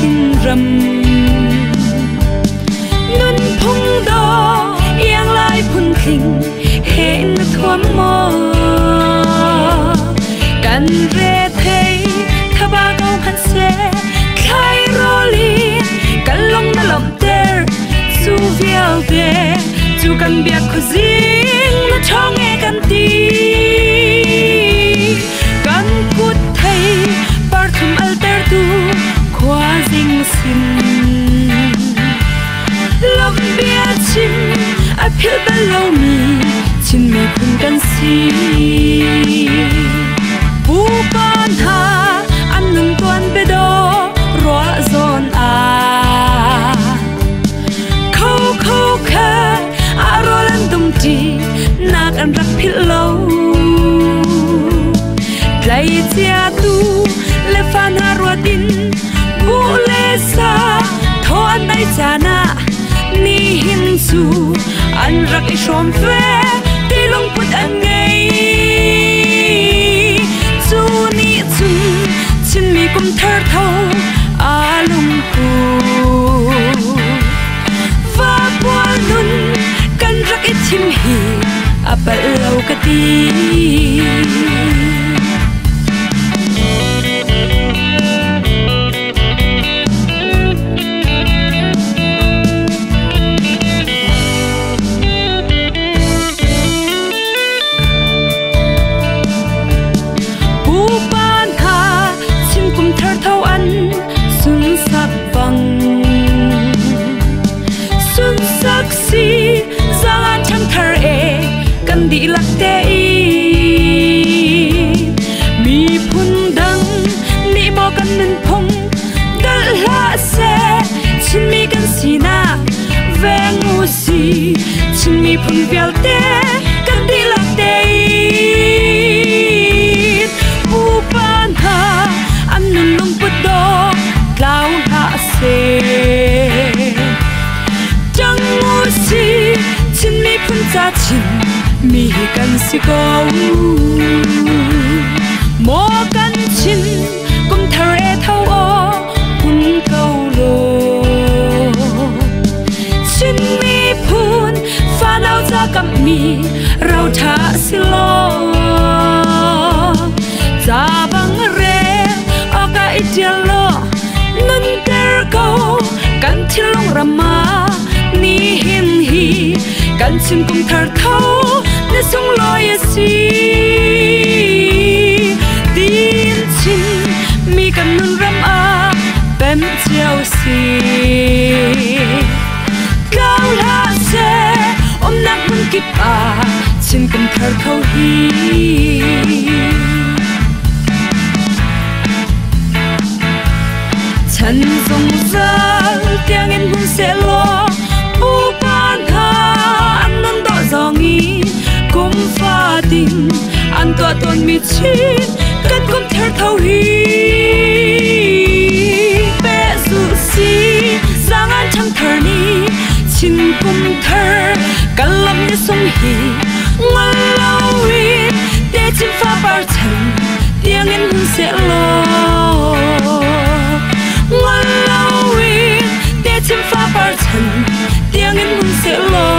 chin ram nun phung do yang lai phun khinh he na thuam moกันเรเททบาเกาพันเซใครรอลีกันลงมาลมเตอร์สู้เวียลเดจูกันเบียกขจิงมาช่องเอกันตีกันกุดไทยปาร์ทุมอัลเตอร์ตูควาจิงสินลมเบียชิมอภิลเบลโลมีชินไม่คุ้นกันสีผู้ปานหาอันหนึ่งตัวเบดอรัวซอนอาเขาแค่อารมณ์ลันตุมจีนักอันรักพิลโลใจเจียตูเลฟันหารัวดินบุเลซาทอนในจานะนี่หินสูอันรักอิชมเฟที่ลงพุดอันไงฉันมีกุมเธอเท่าอาลุงกูฟ้าบัวนุ่นกันรักไอชิมฮีอับเล่ากะตีดีลักเตอีมีพุ่นดังนี่บอกกันมันพงดัลลาเซฉันมีกันสีนาแวงมูสีฉันมีพุ่นเวลเตกันดีลักเตอีผู้ปานหาอันนั้นลงปดอกกล่าวหาเซจังมูสีฉันมีพุ่นจ่าชินมีกันสิโกโมกันชินกุมทะเลเท่าอพุ่นเกาโลชินมีพูนฟ้าเราจะกับมีเราท้าสิโลจะบังเรออกาอิเดียโลนันเตอร์โกกันที่ลงรามานี่หินฮีกันชินกุมทะเลเท่าในสงลอยสีดินชินมีกันนุนรำอาเป็นเจ้าสีก้าวลาเซอมนักมันกิบอาชินกันเธอเขาฮีฉันสงสารเตียงเงินบุญเสลอผู้ปานหาอันนั้นต่อจองอีกุมฟ้าดินอันตัวตนมีชีวิตกันกุมเธอเท่าฮีเปสุสีสร้างอันช่างเธอนี้ชินกุมเธอกันลำในสงฮีงันเล่าวินเดชินฟ้าปาร์ชันเตียงเงินหุ่นเสลองันเล่าวินเดชินฟ้าปาร์ชันเตียงเงินหุ่นเสลอ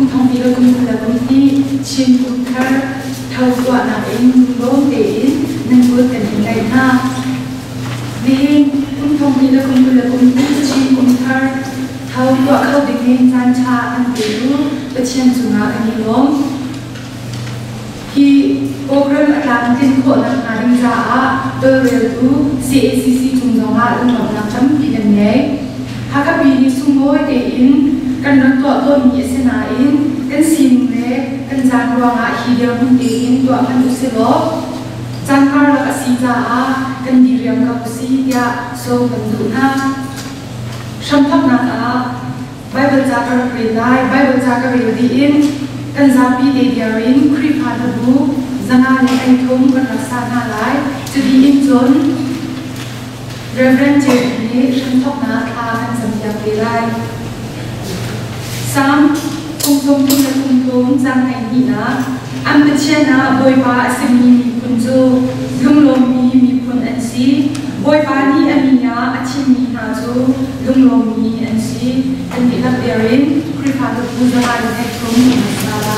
cùng thông tin cùng là công ty chuyên cung cấp thầu quả là em bố để nên vừa cần hiện đại ha vì cùng thông tin cùng là công ty chuyên cung cấp thầu quả khâu định nên gian tra ăn tiểu và chuyên dùng ngã anh nhóm khi program làm tin khổ là đánh giá tôi đều tu CACC dùng dòng ngã luôn bằng 500 kỳ lần nhé hai các vị đi xung môi để inกันนักตัวต้นมีเสนาอินกันสิงเล่กันจานรวงอาฮีเดียมุนเอินตัวมันอุเสโลจานคาร์ลกัสีจ้ากันดีเรียงกับสีเดียโซกันดูน่าชัมพักนักอาใบบัญจากระเบียดได้ใบบัญจากระเบียดดีอินกันจานปีเดียรินครีพาดูจ zanga le ai thum kan raksa na lai chu di in chon reverend che ni shan thok na tha kan samya ke lai sam kum tum tum le kum tum jang ai ni na am te chen na boy pa asim ni kun jo lung lom mi pun an si boy pa ni ania achim ni na jo lung lom mi an si an ni la berin kripa to puja ma le thum ni sa la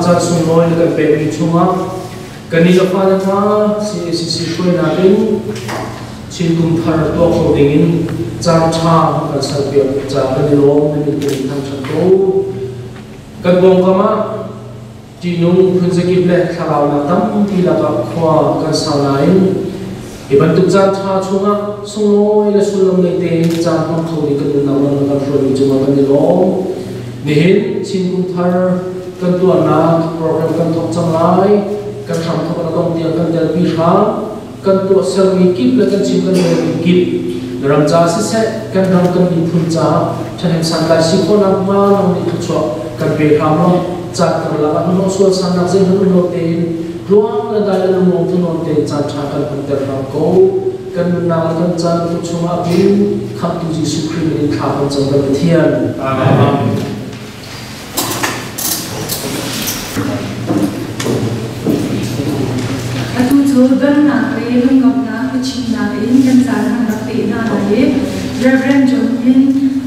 cha sung loi le kan pe mi chunga kan ni la pa na tha si khoi na tin chin kum thar to kho ding in cha cha kan sa pia cha kan ni lo ni tin thang cha to kan bong ka ma ti nung phun se ki ble thalaw na tam ti la ka khwa kan sa na in iban tu cha cha chunga sung loi le sulam nei te cha hom kho ni kan na ma na khro ni chunga kan ni lo ni hin chin kum thar kan tu na program kan thok chang lai kan tham thok na tong tiang kan del pi tha kan tu sel mi kip la kan chim kan mi kip ram cha se kan ram kan ni phun cha thanem san lai si ko na ma long ni thu cho kan pe tham lo cha kan la kan no so san na je hu no te ruang la dai la mo tu no te cha cha kan kan ter ram ko กันนำกันจันทุกช่วงอาบินขับตุจิสุขีมินขากันจังกันเทียนอาเมนอาทุกช่วงกันนักเรียนกับนักชิมนักเรียนกันสารนักเรียนอะไรReverend John Lin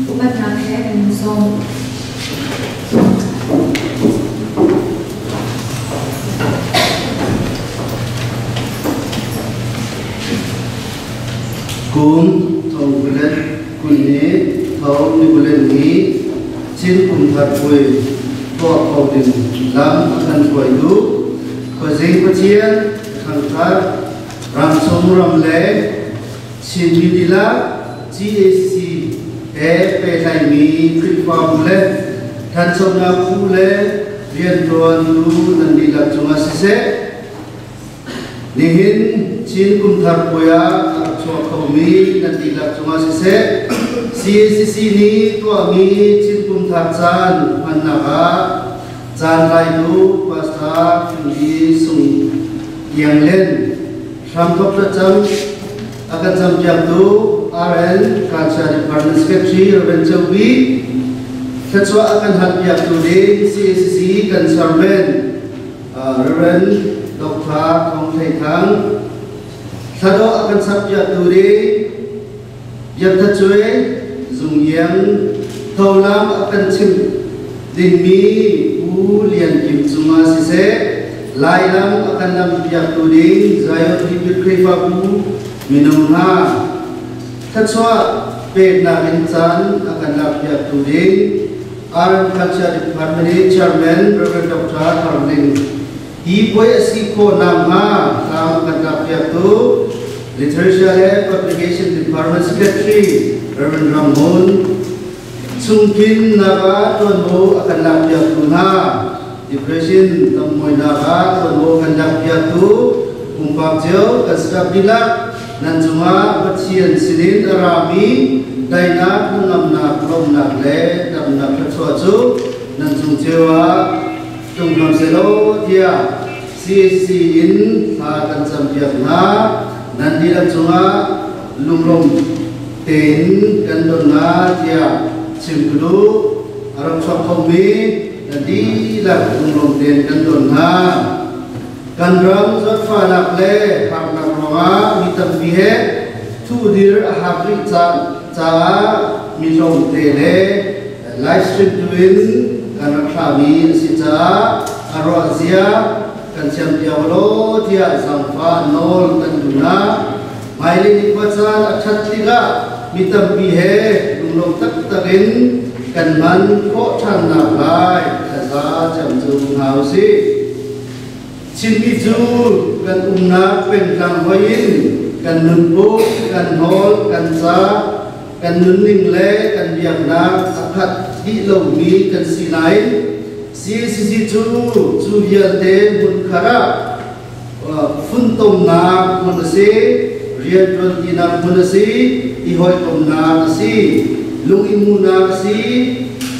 อุปถัมภ์แห่งทรงกุมทองบุเลนกุนนี้ทองนิบุเลนนี้ชิ้นกุมทัดปุยตัวเขาดึงลำทันป่วยดูก็เจียงปะเชียนขังทัดรำสมรำเล่ชินวิดิลา GSC เอเปไทมีคริฟาบุเลทันสมนาบุเลเรียนตัวดูนันดีลักจุมาสิเซนิหินชินกุมทัดปุยชัวเขามีนันดีลักจุมาสิเซ CSC นี้ตัวมีชินกุมทัดจานมันนักจานไรดูภาษาฟิลิสุงยังเล่นทำทบประจำอาการจำจากดู RN การจัดการนักศึกษาเรียนจบวิถ้าชัวอาการหัดจากดูดี CSC กันสารเป็นเรียนดอกทาของไทยทั้งถ้าดูอาการสับจากดูดียัดทัดช่วยจุงยังเท่าล้ำอาการชิมดินมีผู้เรียนกิมจุมาสิเซลายล้ำอาการล้ำจากดูดีใจที่เป็นคริฟาบูมินุนาถ้าชัวเป็นนักเรียนจันอาการล้ำจากดูดีRN Culture Department Chairman Reverend Dr. Harling Ipoy Asiko Namha Lam Kandapiatu Literature and Publication Department Secretary Reverend Ramon Sungkin Naga Tuanmo Kandapiatu Na Depression Tamoy Naga Tuanmo Kandapiatu Umpap Jauh Kasrab Dilak Nanjunga Batsian Sinin Arami Dainak Nungamnak Lomnak Le Damnak Katsuatu Nanjung Jewa Tungkam Selo Dia CSC in Hakan Sampiak Na Nandi Lanjunga Lunglom Ten Gandon Na Dia Cimkudu Arab Sokomi Nandi Lak Lunglom Ten Gandon Na Gandram Zotfa Nak Le Haknak Ronga Mitam Bihe Tu Dir Ahabrik Chan Cha mi rong tele live stream twin kan rakami sita arozia kan siam diawlo dia samfa nol kan duna maili ni pasan achat tiga mitam bihe lunglong tak takin kan man ko than na lai kaza jam ju hau si chin bi ju kan umna pen lang hoin kan nun bu kan hol kan saกันนุนนิ่งเล่กันเบียงนักอัดที่ลงมีกันสีไหนซีจูเยียเตมุนคาระฟุนตมนามุนสีเรียนรันกินามุนสีอีหอยตมนาสีลุงอิมูนาสี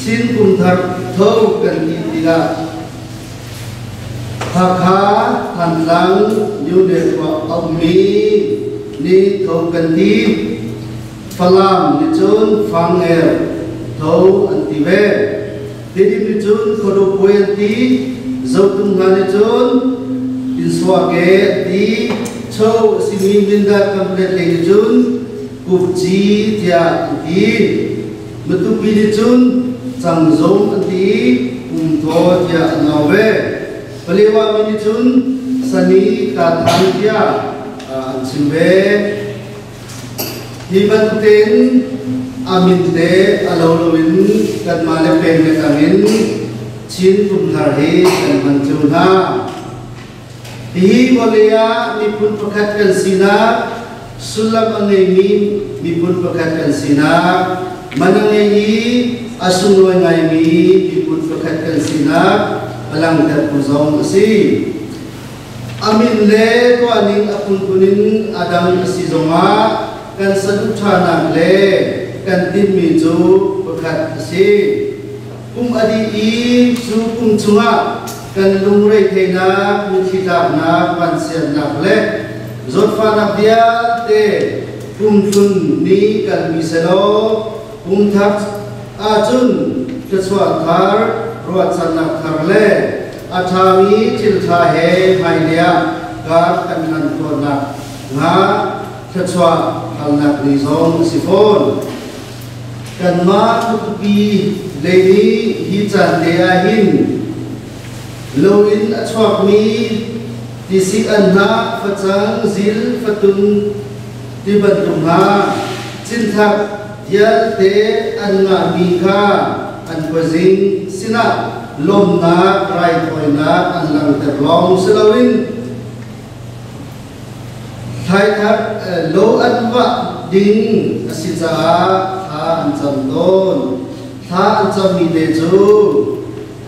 ชินกุมทัดเท่ากันกิติกาภาคาทันหลังยูเดกว่าเอามีนี่เท่ากันทีFalam nicun fanger tau antiwe jadi nicun kodo poenti zautung nicun inswage di chow simi minda komplit nicun kupci dia anti metupi nicun cangjong anti umto dia nawe pelewa nicun sani katang dia simbe Hibantin aminte alawlawin kan male penge kamin chin pumnarhi kan manjuna hi boleya mipun pakat kan sina sulam angemi mipun pakat kan sina manangei asunoi ngaimi mipun pakat kan sina alang tat puzong si amin le to aning apun kunin adang asizonga kan sadutana le kan dimmi ju pakat si adi I su chunga kan lungrei theina mi khita na pansian nak le zot fanabia te chun ni kan mi selo thak chun ke chwa thar ruat sanak thar le athami chil tha he mailia gar kan nan to na nga ke chwa alnak ni zong sifon kan ma tupi leini hi chan te a hin lo in achwak mi ti si an na phachang zil fatun ti ban tum ha chin thak yal te an nga mi kha an ko jing sina lom na rai thoi na an lang ter long selawin thai thak lo an wa ding asita tha an cham don tha an cham mi le chu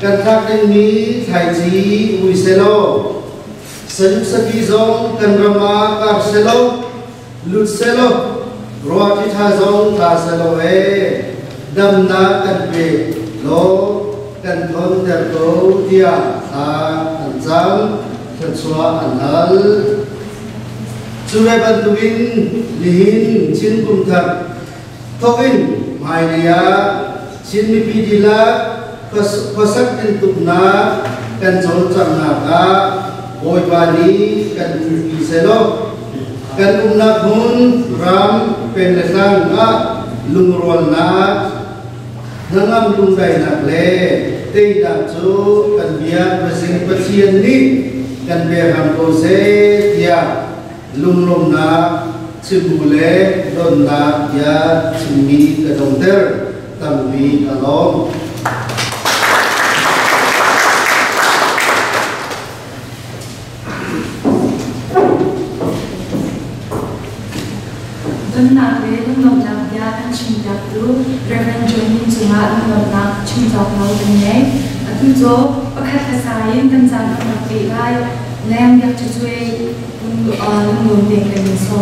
kan thak ding mi thai chi ui selo san saki zong kan rama kar selo lut selo roati tha zong tha selo e dam na kan pe lo kan thon ter ko tia tha an cham kan chua an hal Surai bantuin lihin chin kum thak thokin mailia chin mi pidila pasak tin tukna kan chol chang na ka boy bani kan pi selo kan umna hun ram pen lesang nga lungrol na nangam lung dai nak le te da chu kan bia pasing pasien ni kan be ham ko se tia lung lum na chimule don na ya chimi ka dong ter tam mi alom don na le lung lum na ya kan chim da tu reverend joining chunga lung lum na chim jok lo den ne atun zo pakhat ka sai tan jan na pe lai nem yak chu chue lung lum den kan so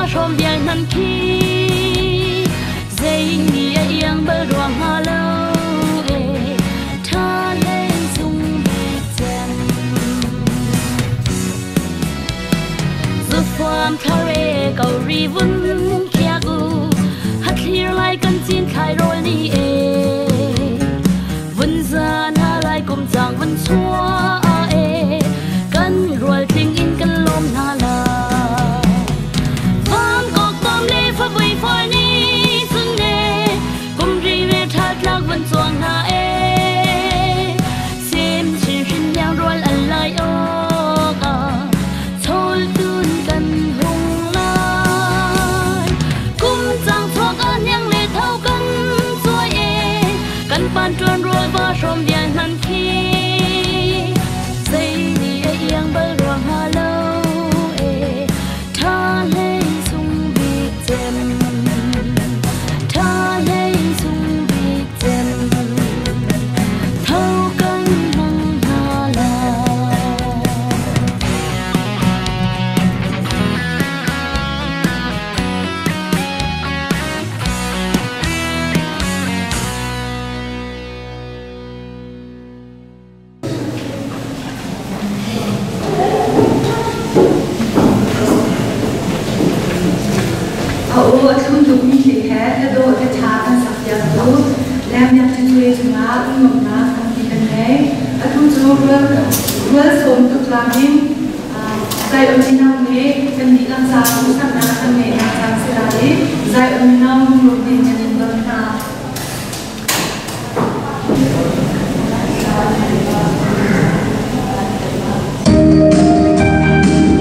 va som biar nan ki dây ni yang bơ ruang halo e tha lên sung bi chen zu pham thare kau ri vun kia gu hat clear lai kan chin khai rol ni e vun zan ha lai kum chang vun chua e kan rol ting in kan lom na la pham kok tom le fa vui for ni sun ne kum ri ve that lak vun chuang na e sim chin rin yang rol al lai o ka chol tun kan hung lai kum chang thok an yang le thau kan choi e kan pan tuan rol va som bian han ki dây ni yang bơ ruang halo e tha lên sung bi chen tha lên sung bi chen thau kan hang ha la Ở thôn tục như thế thế là đồ cái trà ăn sạch giờ tú làm nhạc chân thuê cho má ưng ngọc má ăn thì cần đấy ở thôn chỗ vừa sống tục làm nên giải ở bên nào này cần đi làm sao cũng sẵn là cần nghề làm sao sẽ là đấy giải ở bên nào không được nên cho nên vâng nào Hãy subscribe cho kênh Ghiền Mì Gõ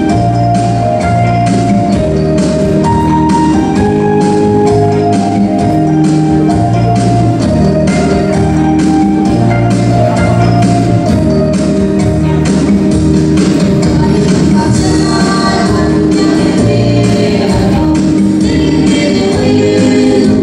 để không bỏ lỡ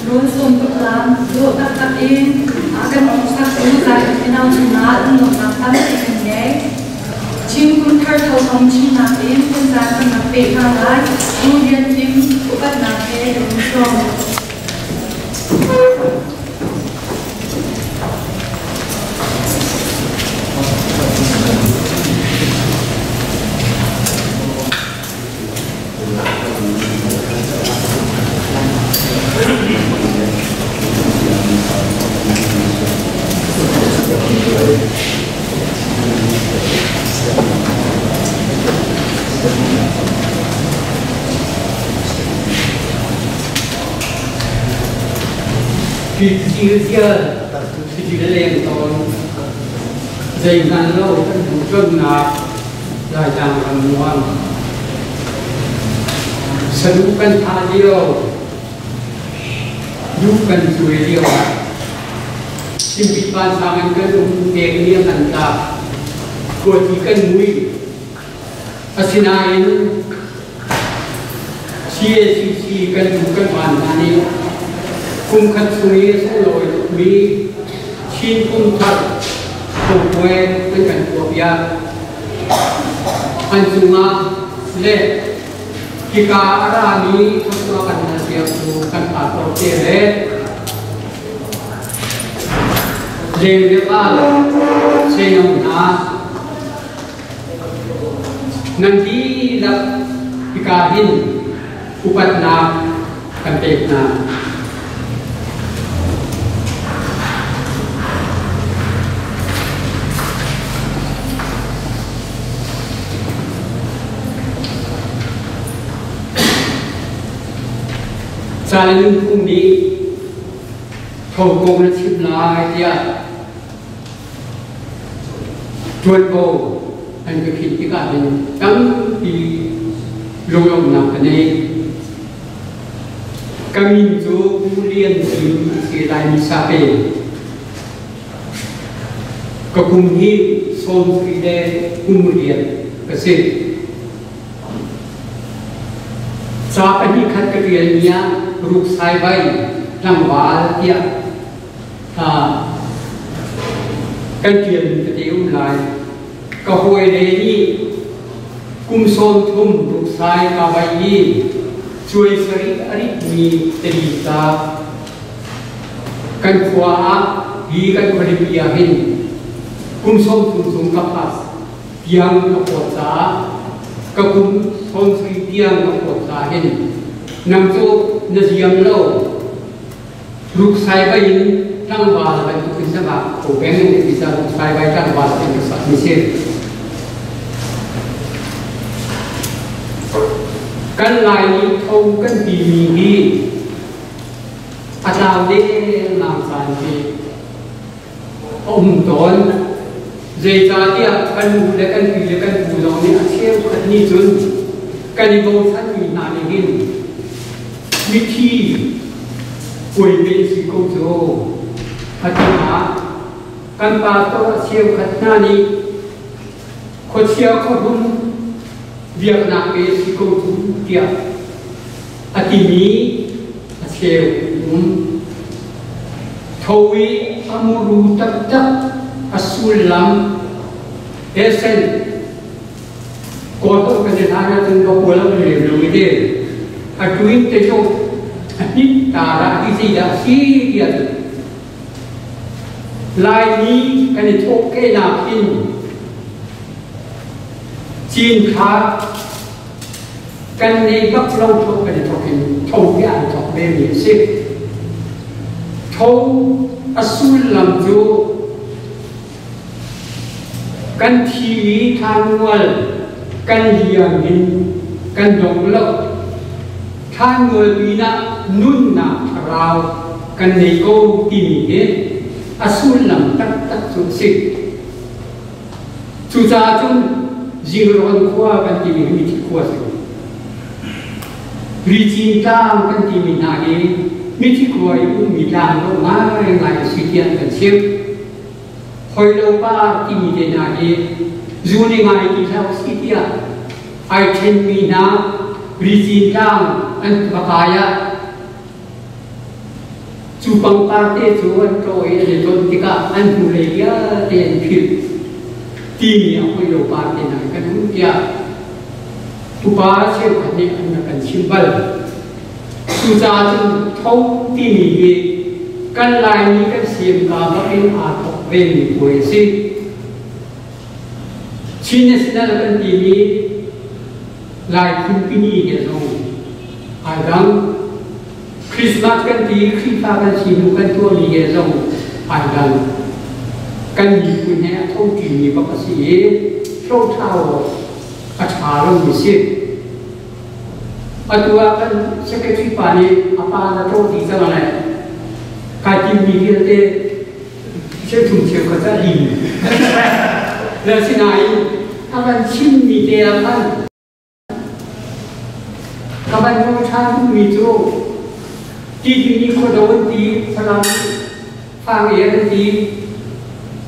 luôn xung tục làm luôn đặt đặt in cái món sắc cũng dài cái nào chỉ là luôn làm tâm thì mình nhé chim cũng thở thâu thông chim làm in cũng dài cái mặt bể hàng lại luôn liên chim cũng bắt làm thế để mình xong khi chia lên còn dày ngàn lâu cái đủ chân là dài dàng bằng ngoan sử dụng cần tha điều giúp cần chuối điều xin bị ban sang anh cần dùng tiền liên hành ta của chỉ cần mũi xin ai chia cần dùng cần hoàn thành cùng khăn suy sẽ lỗi mỹ xin cung thật cùng quê bên cạnh của bia anh dùng lệ khi cả ra mỹ thông qua cần là việc của cần phải tổ chức lệ để việc là xây dựng nanti là khi cả hin upat na cần tệp na sa lên cùng đi thầu công là chim lại kia chuột bồ anh cái khi cái cả mình đắng thì lâu lâu nằm cái này kami jo kemudian di lại misape kekumhi son kide kemudian kesih saat ini kan kekiriannya ruk sai bay nang wal dia kan kian ketiu lại ka hoi de ni kum son thum ruk sai ka bay ni chui sari ari mi terita kan kuah hi kan kholipia hin kum son thum kapas tiang kapota ka kum son sri tiang kapota hin nam chu na jiam lo ruk sai bay tang wa ban tu kin sama ko beng ni bisa ruk sai bay tang wa tin sa misir kan lại thâu kan tỉ mỉ đi atao đi làm sản thì ông tốn dây ra tiệt kan mù để kan pì để kan mù đó ni xem kan ni chun kan ni vô sát ni na ni hin mi thi quỷ bên si câu số hạt na kan pa to xem kan na ni khot xiao khot hun việc nào cái sự cầu thủ kia, atimi, askeu, thôi amuru tak asulam, esen, kotor kejenangan tentang bola beliau itu, aduin tejo, ini tara tidak sih dia, lain ni kan itu oke nakin. Chim khác căn này bắc lâu thuộc cái thuộc hình thâu cái ảnh thuộc bên miền xích thâu asul làm cho căn thi tham nguồn căn hiền hình căn đồng lâu tham người bị na nun na rào căn này câu tìm hết asul làm tắc xuống xích chủ gia chung Zingron kuah kan timi miti kuah tu. Ricinta kan timi nagi miti kuah itu milang lo ngai sekian kan siap. Hoi lo pa timi de nagi zuni ngai kita sekian. Ai chen mina Rizin Kang and Bakaya Chupang Parte Chuan Troy and Tontika and Huleya and Pil Tini Apoyo Parte Nakanukia Pupa Chevani and Chimbal Suzan Tau Tini Kan Lai Kan Sim Kabarin Art of Veni Poesi Chinesina Tini Lai Kumpini Gezong Adang Christmas kan ti Christmas kan sinu kan tua ni Gezong Adang Kan di punya Tau Tini Bakasi Tau Tau Acharong Misip Atua kan Sekretari Pani Apa na Tau Ti Samana Kaji Mikir Te Setung Sew Kata Li Dan Sinai Akan Sim Ni Te Akan Kapan kau cakap itu, di kau dapat di salam, faham ya di,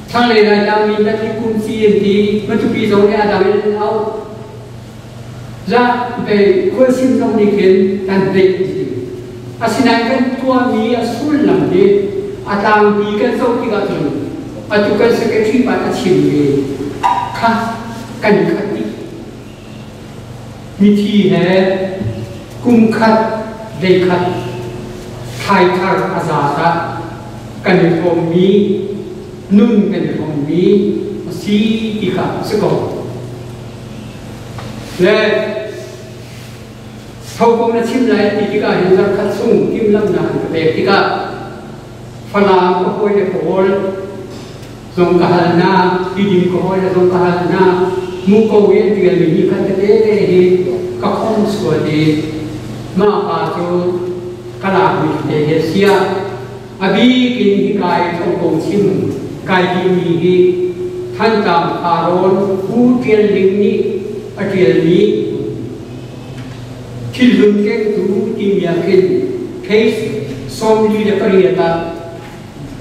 thang lena jam minta di kunci di, macam pisau ni ada yang tahu, jadi kau simpang diken dan di, asinaikan tua ni asul lamde, atang di kan sau tiga tu, atukan sekretari pada ciri, kah kan kati, miti hai. Kum khat, dei khat, thai thar azata, kan thom mi, nun kan thom mi, si tika seko. Le, thau kom na chim lai tika hin zar khat sung kim lam na le tika, phalam ko hoi le kohol, zong kahal na, kidim ko hoi le zong kahal na, mu ko yen tia mi khat te hi, kakhom suwa de. Ma patu kalak mi te sia abi kin hikai thong kong chim kai ki mi hi than tam aron hu tiel ling ni atiel ni thil lung ke tu ti mia kin case som li de pariata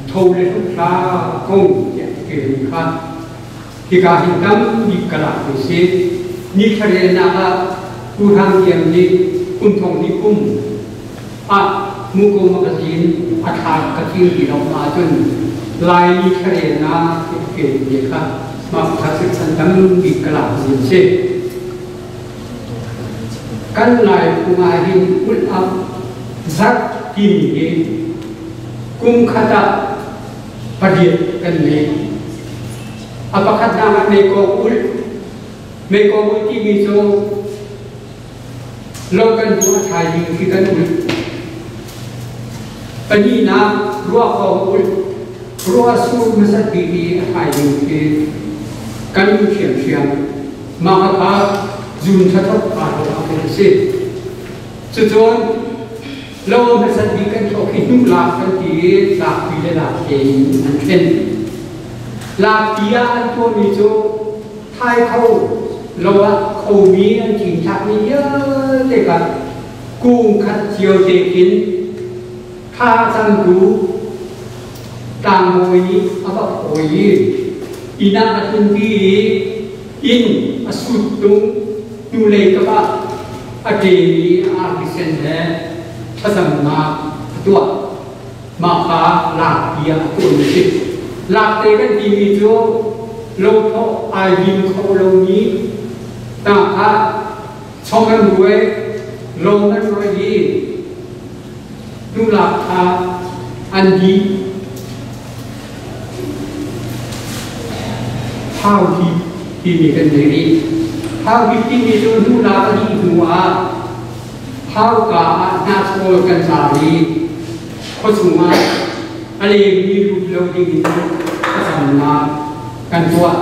thou le thu kha kong ya ke kha ki ka hin tam ni kalak ni se ni thare na ha hu hang yam ni Kum thong ni kum, muko magazine, athar kating di dalam ajun, lai ni kare na ke dekha, mak thasik sandang di kelas ni. Kan lai kumahin pul up, zat kini kum kata padiat kan ni. Apakah nama meko ul kini so. Lokan dua thai ki kan ul pani na ruwa ko ul ruwa su masat bi thai ki kan khiam ma ka jun tha thot pa ro a se chujon lo masat bi kan tho ki nu la kan ti la pi le la ke an chen la pia an to ni jo thai khau lo a khâu mi anh chỉnh chặt mi nhớ để cả cung khát chiều để kín tha sang tú tàng hồi à bậc hồi ina at hindi in asut tung nulay ka ba ati artisen he thasam na tua maka la dia tu ni la te kan ti mi jo lo tho ai bin kho lo ni ta ha chong kan ruwe long kan ruwe hi tu la tha an di how he mi kan diri how he mi tu tu la ka di tu wa how ka na so kan sa ri ko chu ma ale mi ru lo di ni ka sam na kan tua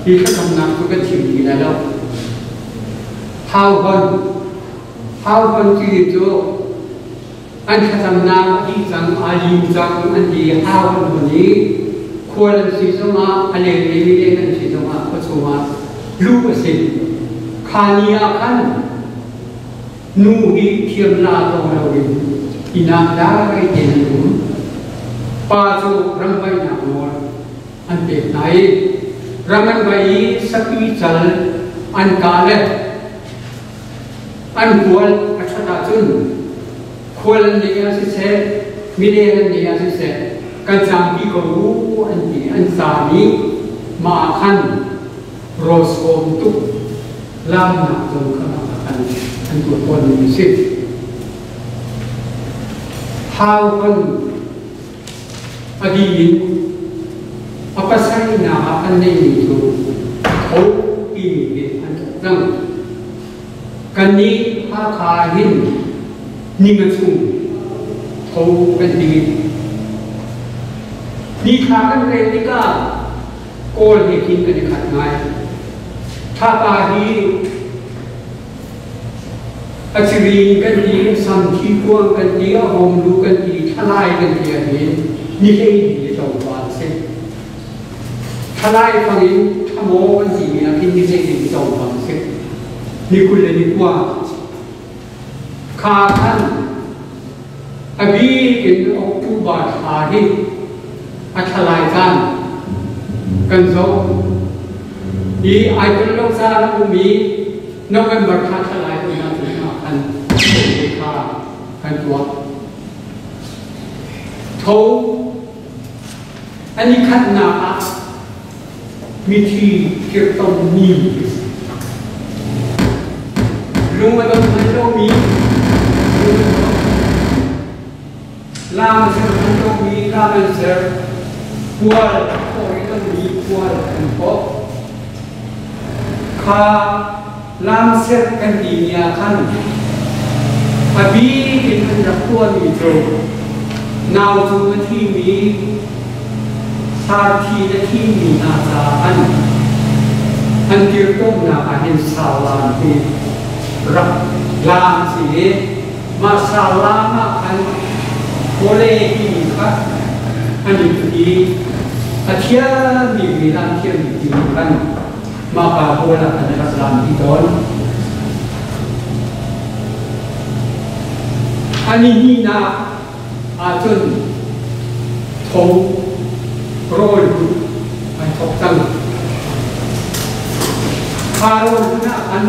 ที่เขาทำงานก็เป็นสิ่งที่แล้วhowคนที่จะอันเขาทำงานที่จังอายุจังอันที่ how คนนี้ควรสิสมาอะไรไม่ได้กันสิสมาก็สมารู้สิขานีอาคันนู่นเทียมลาตรงเราดิอินาดาไปเจนรู้ป้าจูรังไปหนักหมดอันเป็นไหนRaman bayi sapi jal an kale อันควรอัชตาจุนควรนี่อาศัยเสมีเรื่องนี่อาศัยเสกันจำที่เขารู้อันนี้อันสามีมาขันโรสโอมตุกลำหนักจนขนาดอันตัวคนมีสิทธิ์ท้าวคนอดีตอัปสัยนาอันนี้ถูกเขาปีอันนั้นกันนี้ภาคาหินนิมชุมเขาเป็นดีนี่ขากันเรติกาโกลเหตุกันในขัดไม้ถ้าปาดีอัจฉริกันดีสัมทีกวงกันดีอารมณ์รู้กันดีทลายกันดีอันนี้นี่เองที่ต้องวางเส้นทลายฝั่งนี้ถ้าโมกันดีนะที่นี่เองที่ต้องวางเส้นนี่คุณเลยดีกว่าข้าท่านอบีกินอุบาทาหิอัชลายกันกันโซอีไอเป็นโลกซาลอุมีนกเป็นบัตรอัชลายตัวนั้นถึงอันเป็นข้ากันตัวโทอันนี้ขัดหนามีที่เกี่ยวกับมีลุงมาตอนนั้นเรามีลามันจะมันต้องมีลามันจะกวาดโอ้ยต้องมีกวาดกันเพราะข้าลามเสร็จกันดีเนี่ยขันอบีเป็นคนรักตัวมีตรงนาวจุดที่มีสาธีที่มีนาจาอันเกี่ยวกับนาเห็นสาวลานที่รักลามสิมาสาวลามาอันโอเลที่มีครับอันนี้คืออาเทียมีวิลานเทียมีกันมาปาโบลาอันนี้สลามที่ต้นอันนี้นี่นะอาจนทงโรยไปทบตั้งคารอนนะอัน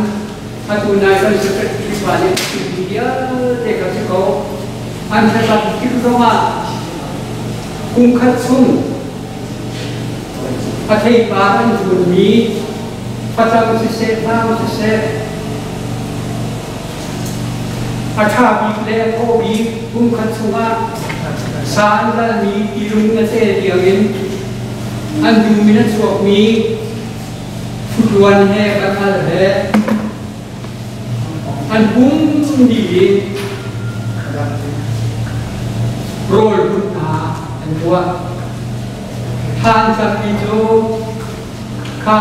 ตัวนายก็จะเป็นที่บ้านเนี่ยที่เดียวเด็กก็จะเขาอันจะแบบคิดว่าคุ้มคัดสุ่มประเทศบ้านส่วนนี้พระเจ้าจะเสด็จพระจะเสด็จอาชาบีเล่โคบีคุ้มคัดสุ่มสารละมีที่รุ่งเรืองเดียวกันอันดูมีนักสวดมีฟุตวันแห่กันอะไรอันพุ่งดีโรยพุทธาอันว่าทานสักกิโจข้า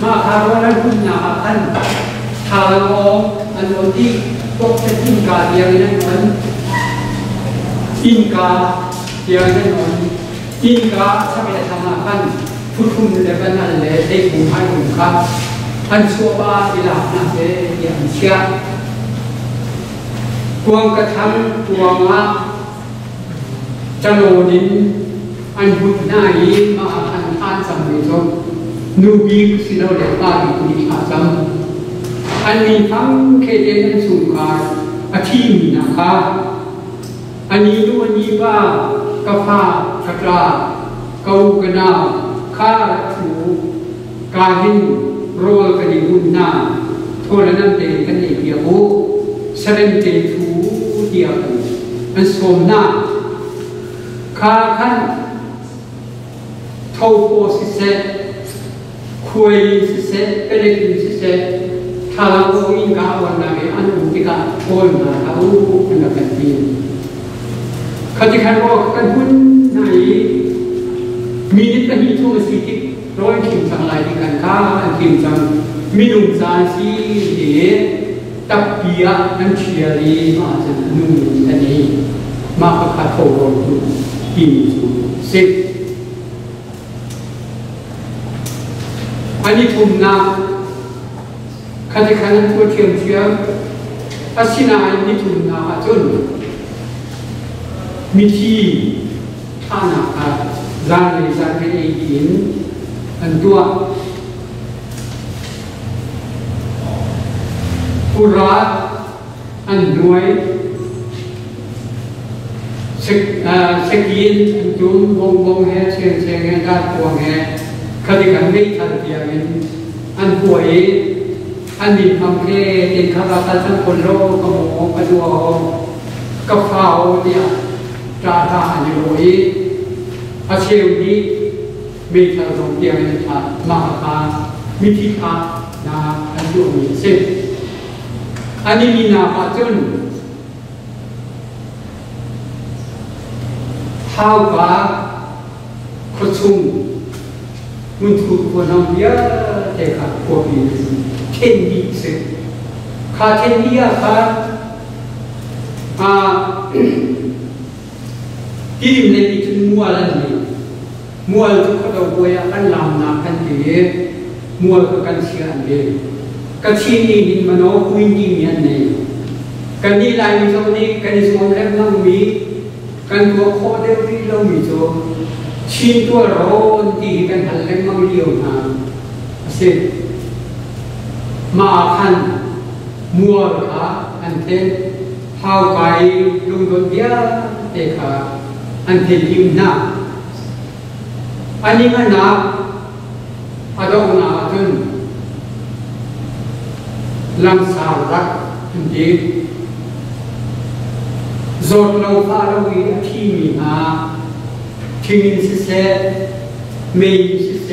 มาคารวะนั้นพุทธาอันทางองอันวันที่ตกเป็นอินกาเดียวนั้นมันอินกาเดียวนั้นมันอินกาสักแต่ทำมาคันพุทธุนเดบันนั่นเลยได้บุญให้บุญครับอันชั่วบ้าที่หลับนะเสียอย่างเชี่ยกวงกระทำกวงละจะโลดินอันบุญหน้ายีมาอันทานสัมฤทธิ์นูบีสิโลเดบ้าดีกุฎาจังอันนี้ทั้งเคเดนสุขารอาทิมีนะคะอันนี้ดูอันนี้ว่ากาฟ้ากระลาเกากระนาข้าถูการหินโรยกันในหุ่นหน้าโทษแล้วนั่นเองกันเองเดียวแสดงเจตูเดียวกันอันสมหน้าข้าขันเท่าโพสิเซคุยสิเซเป็นเรื่องสิเซถ้าเราโอินกาวันนั้นอันนั้นที่การโอนมาเราอันนั้นเป็นดีเขาจะขันว่ากันหุ่นไหนมีนิสัยที่ทุ่มสิทิร้อยขิมสังลายที่กันข้าอันขิมสังมีนุ่มซาซีเดตับเปียนั่นเชียรีมาจะนุ่มอันนี้มาประกาศโทรลงกินสิอันนี้ทุ่มนาขันจะขันตัวเทียมเทียมอาศินาอันนี้ทุ่มนาจนมีที่ท่านาคาจานในจานเป็นเองอันตัวโอ ธุระอันหน่วยสกีนจุ่มวงแห่เชียงแห่ด้านพวงแห่คดีกันไม่ทันเดียวกันอันป่วยอันมีความเท่เป็นข้าราชการคนโลกกระหม่อมกระดัวกระเฝ้าเนี่ยจาตาอยู่อีอาเชียวนี้มีทางตรงเดียวกันค่ะมาคามิถิคานาอันอยู่มีเส้นอันนี้มีนาปัจจุบันเท้ากาขชุมมุนทุกคนน้องเยอะแต่ขาพวกนี้เช่นดีเสียขาเช่นนี้ค่ะที่ดินในที่จุดมัวแล้วนี่มัวทุกคนเราบ่อยกันลำนากันดีมัวก็กันเชียนดีกันชีนี่ดินมันโอ้คุยดีมีอันนี้กันนี่ลายมีตรงนี้กันนี่สมองเล็บนั่งมีกันตัวโคเดลที่เรามีโจชินตัวร้อนที่กันหันเล็บมั่งเลี้ยวนะเสร็จมาขันมัวค่ะอันเทเท้าไปลงโดนเดียเด็กค่ะอันเทยิ้มหน้าอันนี้มันหนาอดองหนาจนลังสารักดีจดเราพาเราวิที่มีอาที่มีสิเสไม่สิเส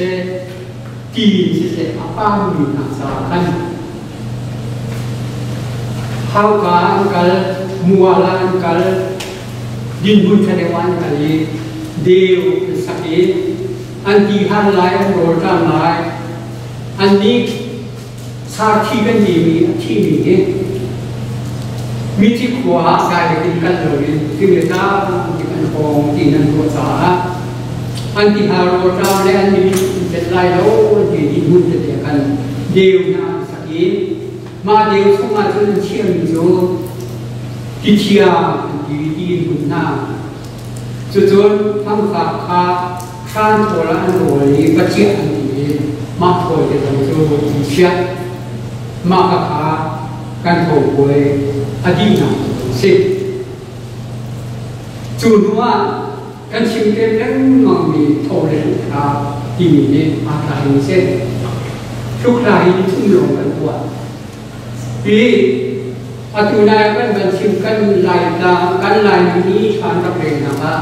ที่สิเสอาป้ามีนาสาคันข้าวกาอังกัลมัวลาอังกัลดินบุญชนวันกันลีเดียวสักทีอันที่หันไล่อันโรจานไล่อันนี้สาธิกันดีมีที่มีที่ขวาใส่กินกันเลยที่มีน้ำที่กันฟองที่นั่นตัวสาอันที่หาโรจานและอันนี้เป็นไล่แล้วที่ดินบุญจะเดียวกันเดียวนะสักทีมาเดียวสมาจนเชี่ยงอยู่ที่เชี่ยที่ดินบุญน้ำจนทั้งฝากคาข้านโทรอันโวยก็เชี่ยอันนี้มาโทรจะต้องจูที่เชี่ยมากขาการโทรโวยอดีตนะสิจูนว่าการชิมเต็มแล้วมันมีโทรเลยครับที่มีเนี่ยมาทางเส้นทุกรายที่ทุ่มลงกันตัวปีอาตุนายกันบัญชีกันลายตากันลายนี้ทานกับเองนะครับ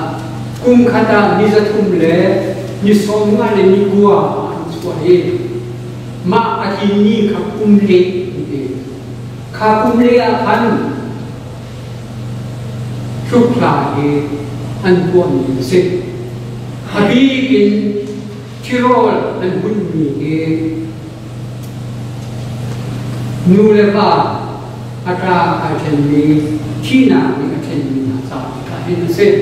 กุมขดานิจทุ่มเลยนิสมงานเลยนิกัวช่วยมาอาทิตย์นี้ขับกุมเล็กขับกุมเล็กพันทุกรายอันควรมีสิทธิ์อาบีกินที่รอดอันบุญมีนูเลว่าอาตราอาเชนมีที่นามีอาเชนมีนาสาวการเห็นเส้น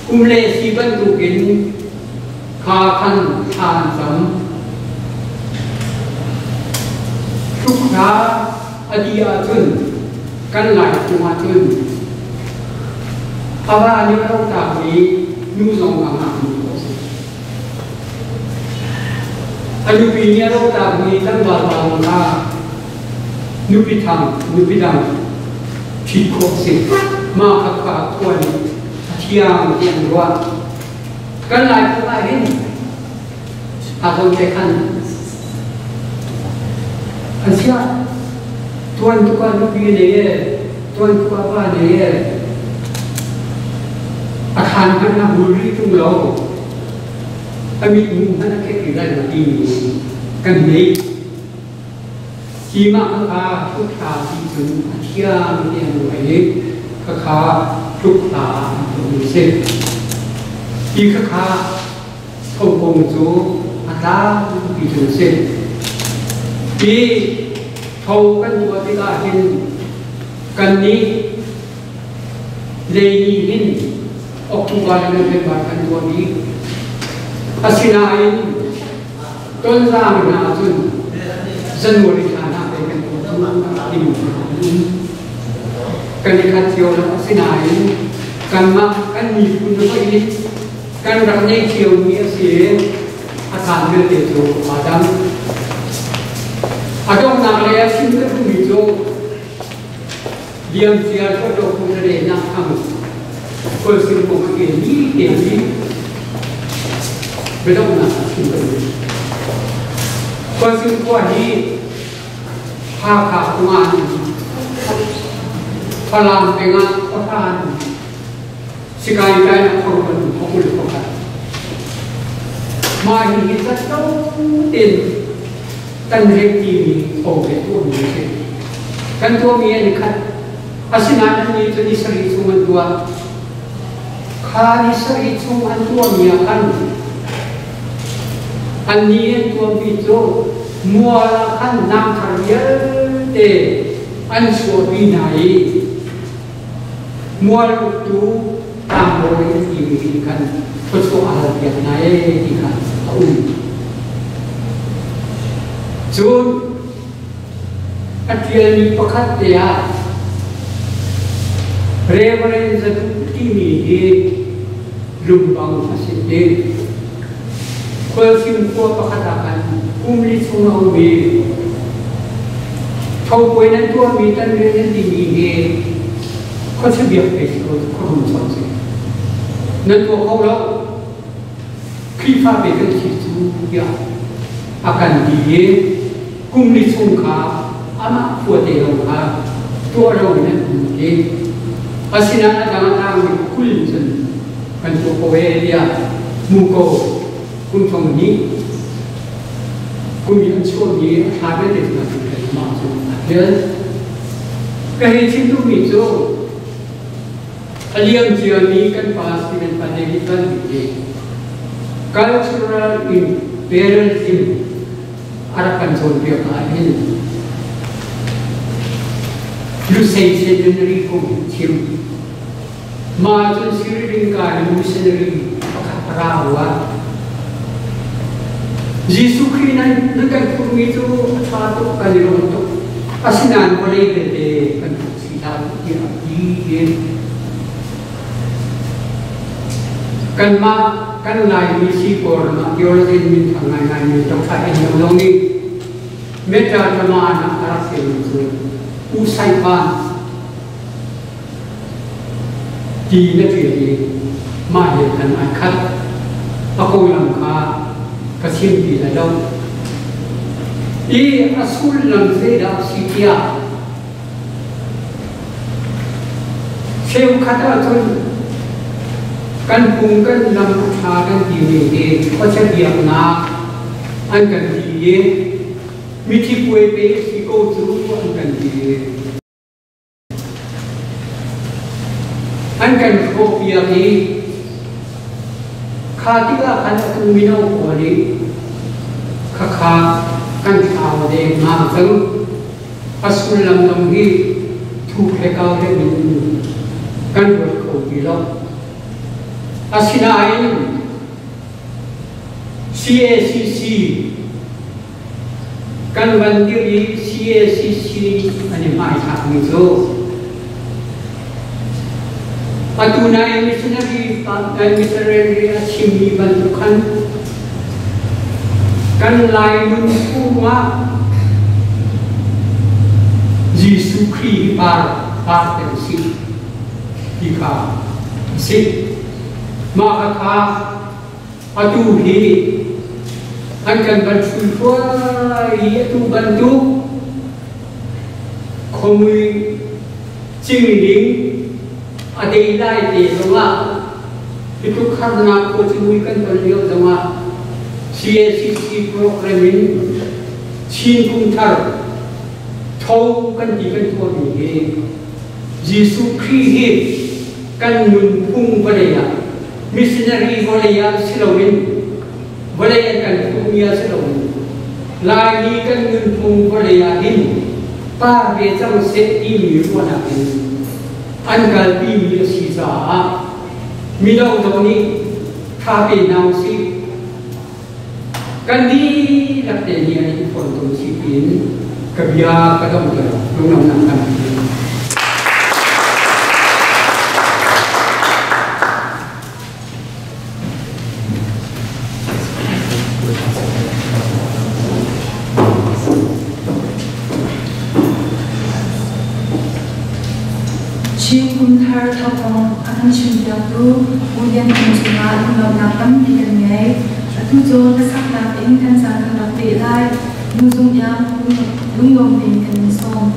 กุมเลสีบันตุกินคาคันทานสัมทุกขาอดีอาจุนกันหลายจุมาจุนภาวะนี้เราจากนี้ยูทรงกำลังมีอายุปีนี้เราจากนี้ตั้งบาลาลานุปิธรรมนุปิดังที่โคสิมาขับขาควรเที่ยงรัวกันหลายคนหลายเห็นอาจจะแค่ขันอาเซียทวนทุกคนนุปิเนี่ยทวนทุกคนว่าเนี่ยอาคารพันธุ์บุรีทุ่งเราถ้ามีมุมพันธุ์แค่กี่ไร่มาดีกันนี้ที่มาขาทุกขาที่ถึงเที่ยงเนี่ยหน่วยขาทุกขาดูเส้นที่ขาทงคงจูอัตราที่ถึงเส้นที่เท่ากันตัวที่ได้เห็นกันนี้เลยเห็นออกทุกวันเป็นบาทกันตัวนี้อาศินาอินต้นสร้างนาจุนสนุริฐานะเป็นกันตัวที่อยู่กันในคันเทียวแล้วอาศินาอินกันมากันมีคุณแล้วก็อินกันรักในเทียวมีเสียอาการเดือดเดือดอาดัมนาเลยชิมกันมีโจ เยี่ยมเสียก็โดนคนเรียนนักทำคนสิ่งของมันเองนี่เองนี่ไม่ต้องนักสิ่งเลยคนสิ่งของนี้ภาคงานพลังเป็นงานประธานสิกายใจนักคนคนของคนของกันมาเห็นจะต้องเต็มตั้งเรื่องที่มีโอเคตัวมีเช่นกันตัวมีอันนี้ครับอาศัยนั้นมีตัวนิสัยชุ่มตัวข้านิสัยชุ่มตัวมีอันนี้ตัวมีตัวมัวละขันนำขยันเตอันชัวปีไหนมัวลุกตูตามโดยที่มีกันก็ชัวอะไรอย่างไหนที่กันจุดอันที่มีประคัตเดียเรื่องอะไรจะที่มีลุงบังอาศัยเองคนสิ่งตัวประคัตกันกุมลิสุนาวีเขาป่วยนั้นตัวมีตั้งเรื่องที่มีเขาจะเบียดไปสิ่งเขาทำสอนสิ่งนั้นตัวเขาแล้วคลิปาเป็นสิ่งที่ยากอาการดีกุมลิสุนขาอามาปวดเอวขาตัวเราเนี่ยดีอาศัยนั้นอาจารย์ทางมีคุยจนกันตัวเขาเรียมูโกคุณทงนี้คุณมีอันช่วงนี้ทาไม่ได้ถึงมาถึงมาสุดเดือนก็เห็นชิ้นทุกมิจูเลี้ยงเจียนี้กันภาษาเป็นประเด็นที่ตั้งอยู่ cultural imperialism อะไรกันส่วนเดียวกันเห็นลูกเซนเซนรีคงชิมมาจนสิริงการมิชชันนารีพระราว่าYesus Kristus dengan itu satu kali untuk asinan boleh berde kan siapa dia kan lain misi korma teologi min tangan ni tak ada yang ni meta teman arah itu usai pan di negeri mahir dan akad aku langkah kasih di dalam ini asul dalam sejarah sekian saya kata tu kan pungkan dalam acara ini macam dia nak angkat dia mesti kue besi kau terus angkat dia angkat kopi lagi Ketika anda minum kopi, kakak kan tahu deh macam asul dalam ni tu kekal deh minum kan buat kopi lah. Asinain CACC kan bandiri CACC ani macam itu. Patunay missionary achieve bantukan kan lain semua Yesus Kristus tersi jika si maka patuhi akan bersyukur itu bantu kami cingling ada ilai di rumah itu karena aku cembuikan beliau sama CACC program ini cintum tar tahu kan dikentuan ini Yesus Kristus kan mumpung boleh missionary boleh silawin boleh kan dunia silawin lagi kan mumpung boleh ini par becam set ini mana ini anggal bimi sisa milau doni tapi nausi kandi lakte ni ani foto sipin kabia kadam kadam lunam nangkan Chin kum thar thapong akan chin dia tu kemudian mencoba melakukan pikirannya itu jo kesakna in kan sana nakti lai muzung yang lungom bin kan som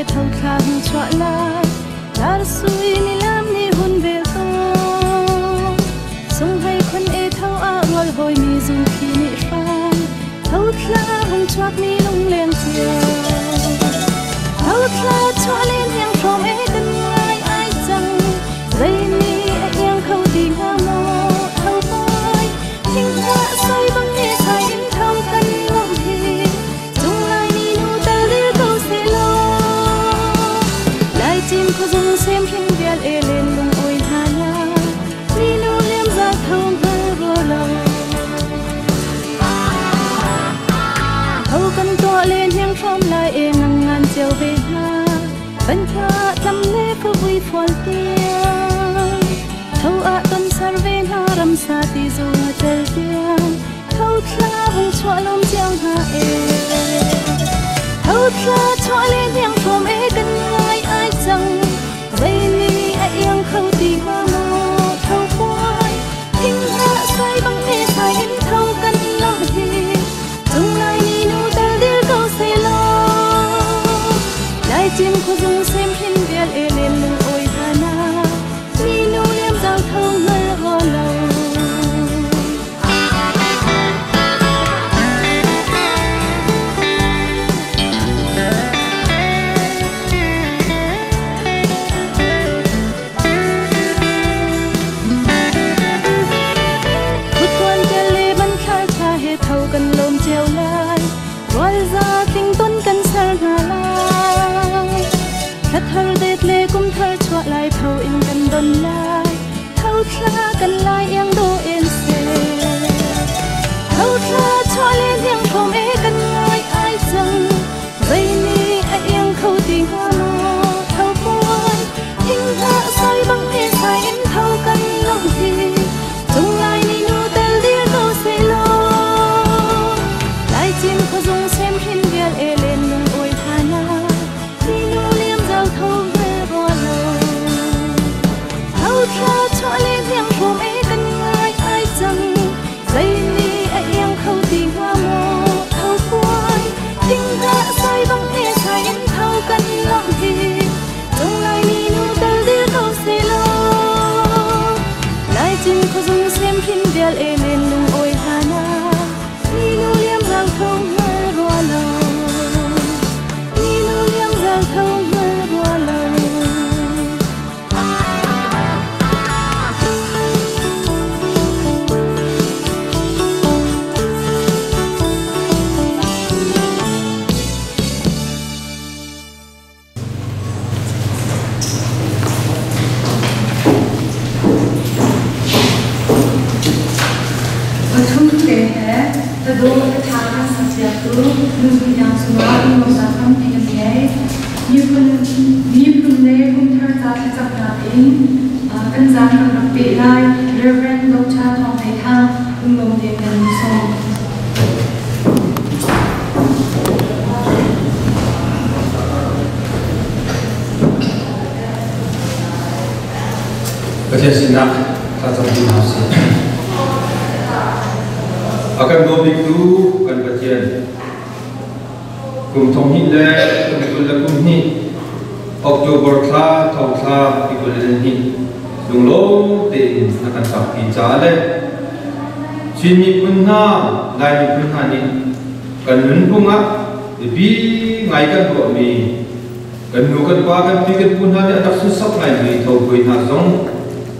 thâu khang chọa lại dar suy ni lam ni hun về to sung hay khuân e thâu a rồi hồi mi dung khi ni phai thâu khla hung choak mi lung lên tia thâu khla chọa lên yang from e tân ai ai chăng dây mi e yang khâu đi nga mò thâu boy thinh tha say băng e sai in thâu căn lòng hi dung lai ni nu ta li câu se lo chim có dung xem hình việt e lên lung ôi hà nha ni nu liêm ra thâu ngơ rô lâu thâu cần to lên hiang from lại e nang ngàn chiều về ha bên tha tâm lê có vui phòn tiếng thâu a tuần sar ven ha ram sa ti du ha tel tiếng thâu thla hung chua lom chiang ha e thâu thla chua lên hiang from e cần ai ai chăng dây ni ai yang khâu ti hoa mò thâu quay thinh hạ say băng e sai in thâu căn lòng hi dung lai ni nu ta dir câu say lo lai chim khu dung xem hình việt e lên lưng ôi hà na ni nu liêm giao thâu ngơ gò lâu cần lôm treo lai gọi ra kinh tuấn cần sar hà lai thắt thar đệt lê cũng thar chua lại thâu in cần đôn lai thâu thla cần lai yang đô en se thâu thla chua lên yang không e cần ai ai chăng dây ni ai yang khâu ti hoa mò thâu quay thinh hạ say băng e sai in thâu cần lòng hi dung lai ni nu tel dir câu se lo chim có dung xem hình việt e lên lung ôi hà na ni nu liêm giao thâu về bò lâu thâu thla chọa lên hiang from e cần ai ai chăng dây ni ai yang khâu ti hoa mò thâu quay thinh hạ say băng e sai in thâu căn lòng hi dung lai ni nu tel dir câu se lo lai chim có dung xem hình việt e lên lung ôi hà na ni nu liêm giao thâu ngơ rùa lâu ni nu liêm giao thâu ngơ rùa lâu Tado katakan setiap tu nuzul yang semua mengusahkan pikirannya ni pun le pun terjadi terjadi kan zaman berpilih Reverend Dr. Thong Hai Thang umum dengan som. Baca sinak kata dinasi. Akan dobik tu kan bacian kum thong hi le kum la kum hi October kha thong kha ikul ni lung lo te akan sak pi cha le chin mi punha lai mi punha ni kan nun bunga bi ngai kan bo mi kan nu kan pa kan pi kan punha ni adak su sak lai mi tho koi na zong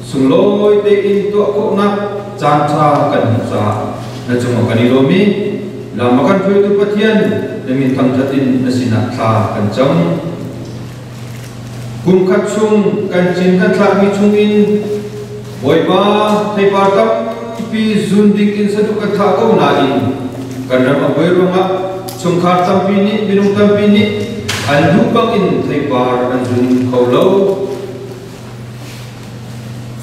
sung loi te in to ko na chan cha kan sa na chung kan ilo mi la makan phui tu pathian lemin tham thatin asina tha kan chang kum khat chung kan chin kan thla mi chung in boy ba thai par tak pi zun dik in sadu ka tha ko na in kan ram boy ronga chung khar tam pi ni binung tam pi ni an du bang in thei par an jun kholo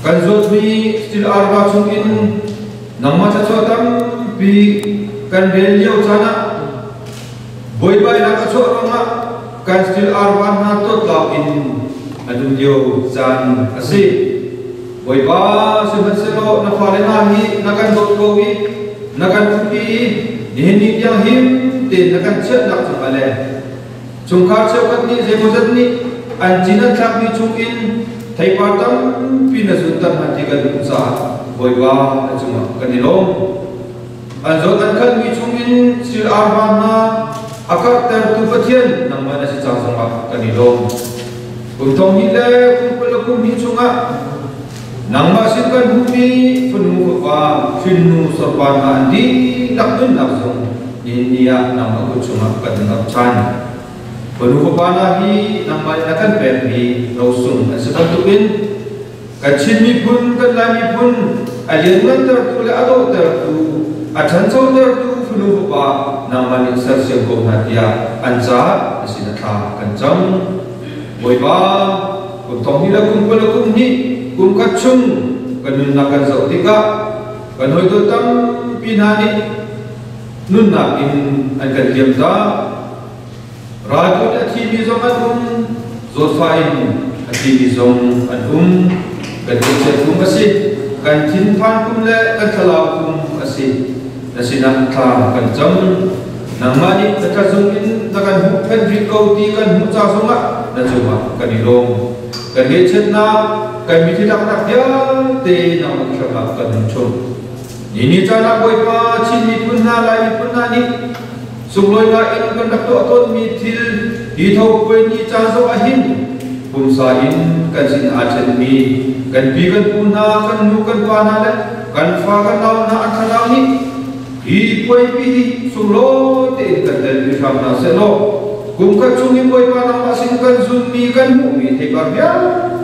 kan zot mi stil arba chung in namma cha chotam pi kan bel yo chana boy bai na ka cho ronga kan stil arba na to ta in adun yo chan asi boy ba se ban se lo na phale na hi na kan dot ko wi na kan pi ni ni yang him te na kan chet nak chung ale chung kha cheu kat ni je mo zat ni an jina thak ni chung in thai pa tam pi na sun tam han ti kan sa boy ba na chung kan ni lom an zo kan kan mi chung in stil arba na akak ter tu pathian nang mana si chang sang kan ni lom kum tong ni le kum pala kum ni chunga nang ma sin kan bumi phunu fa phinu so pa na di dak dun dak song India nang ma ku chunga kan ngap chan phunu fa na hi nang ma na kan pe mi ro sung asal tu bin kan chin mi pun kan la mi pun alien ngan ter tu le ado ter tu achan so ter tu phunu fa nang ma ni sar se ko na dia anja asin tha kan chang boy ba kum tong ni la kum pala kum ni kum ka chung kan nun na kan zau tika kan hoi to tam pinani nun na in an kan kiam da raju da thi mi zong an zo fa in a thi mi zong an kan se kum asi kan thin phan kum le kan thala kum asi nasina tha kan cham nang mani ta zong in ta kan hu pen ri ko ti kan hu cha songa na chuma kan ni long kan he chet na kan mi thi dak dak ya te na ma thla kan chum ni ni cha na boi pa chin mi pun na lai mi pun na ni sung loi na in kan dak to ton mi thil hi tho koi ni cha zo a hin pum sa in kan sin a chen mi kan pi kan pun na kan nu kan pa na le kan fa kan naw na an thalaw ni hi koi pi sung lo te kan del mi kham na se lo kum ka chung in boi pa na ma sin kan zun mi kan mu mi te par bia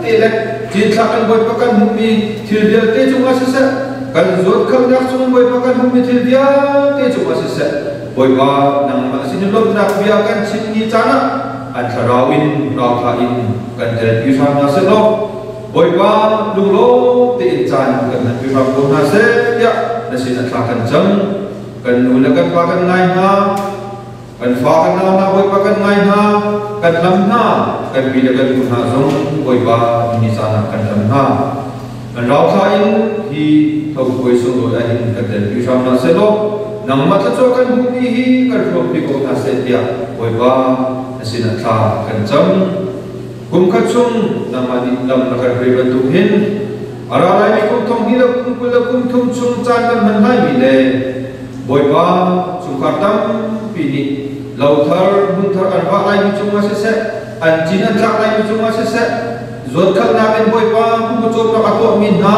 te le chin thak kan boi pa kan mu mi thil bia te chung a se se kan zot kham dak chung boi pa kan mu mi thil bia te chung a se se boi pa nang ma sin lom nak bia kan chin ni chana an tharawin raw tha in kan del pi sam na se lo boi pa lung lo te in chan kan na pi ram ko na se ya na sin thla kan chang kan nu la kan pa kan ngai na kan fa kan na boi pa kan ngai na kan lam na kan pi la kan na zong boi pa ni sa na kan lam na kan raw tha in hi thau koi sung lo in kan del pi sam na se lo nang ma tha cho kan bu mi hi kan ro pi ko na se dia boi pa asina tha kan cham kum kha chung na ma ni lam na kan ri ba tu hin ara lai mi kum thong hi la kum pu la kum thum chung chan kan man lai mi le boi pa chung ka tam pi ni lau thar bun thar an wa lai mi chung ma se an chin an thak lai mi chung ma se zot khak na ben boi pa kum ko chom na ko min na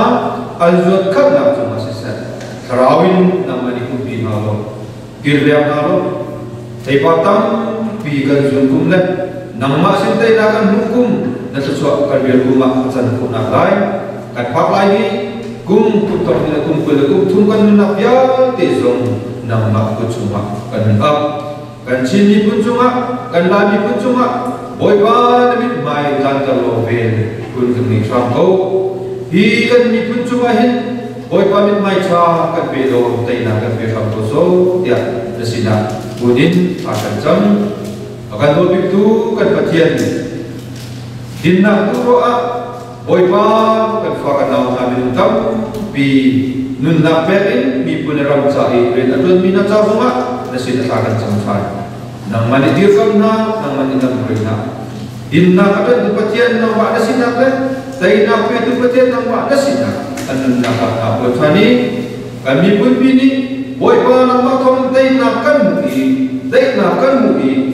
al zot khak na chung ma se tharawin na ma ni kum pi na lo kir le na lo thei pa tam pi kan zun kum le nang ma sin te na kan hukum na sa so kan bil kum ma san ko na lai kan pak lai ni kum tok ni kum ko le kum thum kan na pya te zong nang ma ko chuma kan up kan chin ni pun chuma kan la mi pun chuma boi pa na mi mai kan ta lo vel kun kan ni sam ko hi kan ni pun chuma hin boi pa mi mai cha kan pe lo te na kan pe sam ko so ya sina budin akan cham akan do bik tu kan pathian din na tu ro a boi pa kan fa kan naw na min tam pi nun na pe in mi pun ram cha e ren adun mi na cha ma na sin ta kan cham sai nang mani dir kam na nang mani nam ri na din na adun tu pathian na wa na sin na pe dai na pe tu pathian na wa na sin na anun na ka ko thani kami pun pi ni boi pa na ma thong dai na kan mu i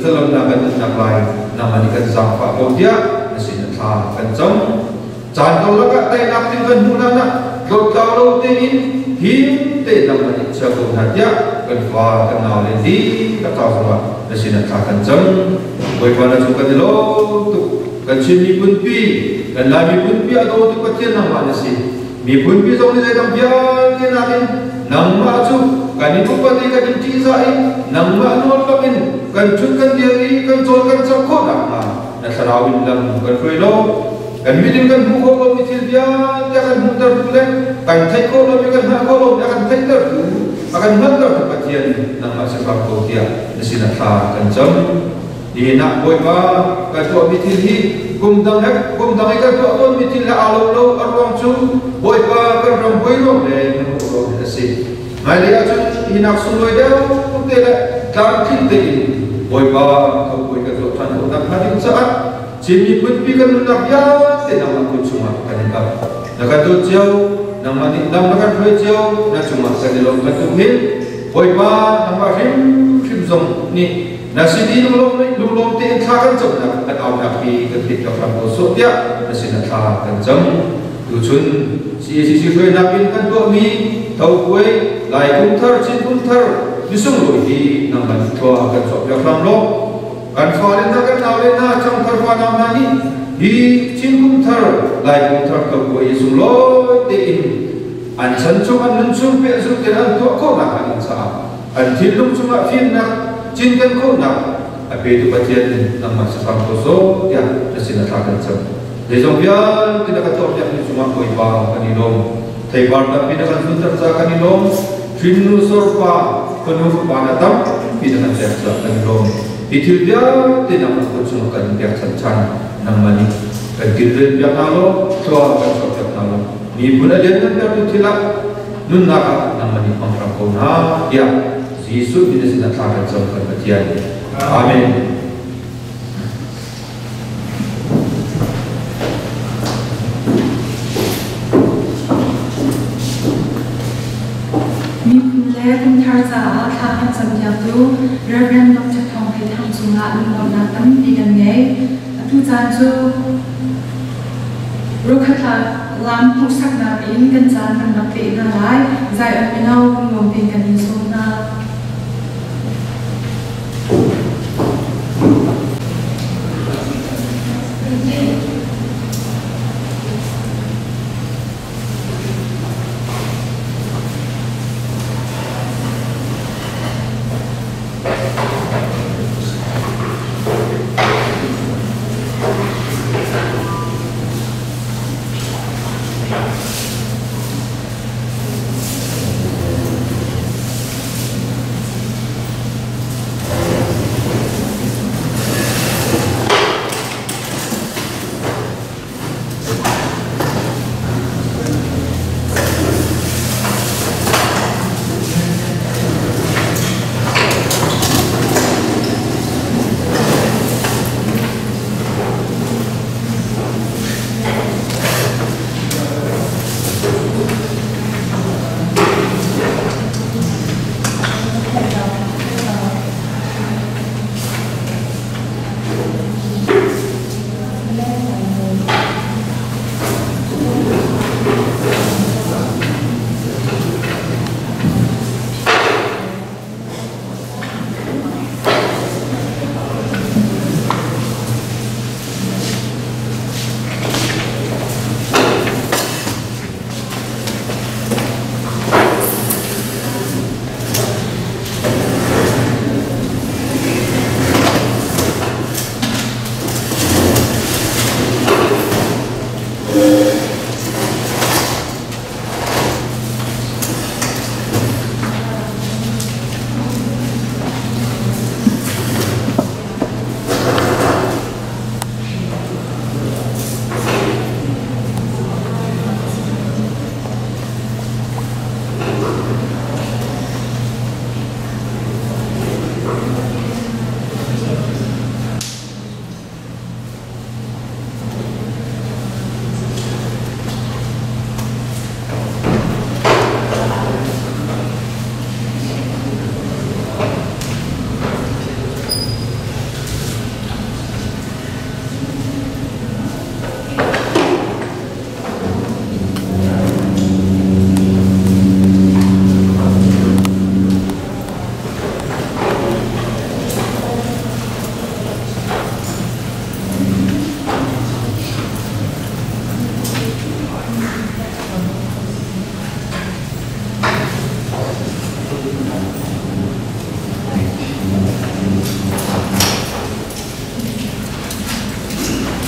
zalam na kan na bai na mani kan sa fa ko dia na sin ta kan cham chan ko la ka dai na tin kan mu na na do ta lo te in him te na mani cha ko na dia kan fa kan na le di ka ta sa na sin ta kan cham boi pa na chu kan lo tu kan chin ni pun pi kan la mi pun pi a do tu pathian na ma na sin mi pun pi zong ni dai kam bia ke na kin nang ma chu kan tu pa ti kan ti za i nang ma no ka min kan chut kan dia i kan chol kan chak ko na sarawin lam kan khoi lo kan mi din kan bu ko lo mi til dia ya kan mu dar tu le kan thai ko lo mi kan ha ko lo ya kan thai dar tu akan man dar pa tian nang ma se pa ko dia na sin tha kan cham di nak boy ba kan tu mi til hi kum dang kan tu on mi til la alo lo arwang chu boy ba kan ram boy lo le no lo na si mai le a chu hinak sun loi da te la kan tin te boy ba ko boy ka tu than ko tak hadin sa Jimmy pun pikir nak ya, tidak mampu cuma kan kita. Nak tu jauh, nak mandi, nak makan kue jauh, nak cuma sekali kan tu hil. Boy ba, nak rim zong ni. Nasi di lulom ti enthakan jom nak atau nak pi ketik kafan bosok dia, nasi nak kan jom. Tujuan si kue nak pin kan tu mi, tahu kue, lai kuntar, cin kuntar, disung lohi, nak mandi tua kan sok kafan lo. Kan soalin na kan awalin na cang terfana nani hi cingkum ter lai kum ter ke buai sulo tein an sancung an nuncung pe su teran tu ko nak an sa an tilum cuma fin nak cinkan ko nak ape itu bagian nama sesam koso ya kesina takan cem lejong biar tidak kator ya ni cuma koi ba kanilom thai bar da pina kan suntar sa kanilom finnu sorpa penuh panatam pina kan sa kanilom itu dia tidak mengkonsumkan dia cacan namanya kegiatan dia kalau soal kerja kalau ni pun ada yang terlalu tidak nunaka namanya pangrakona dia Yesus ini sudah sangat jauh kerjaan aminคุณทาร์ซาทางสัญญาดูเรื่องนกจากทองเพชรทำสุงาลุงเรานักตั้งปีกันไงทุกจานจูรู้ขนาดลำทุกสักนาทีกันจานกันนับปีนั่นไรใจอันเป็นเอาลงเป็นกันยินสูงนา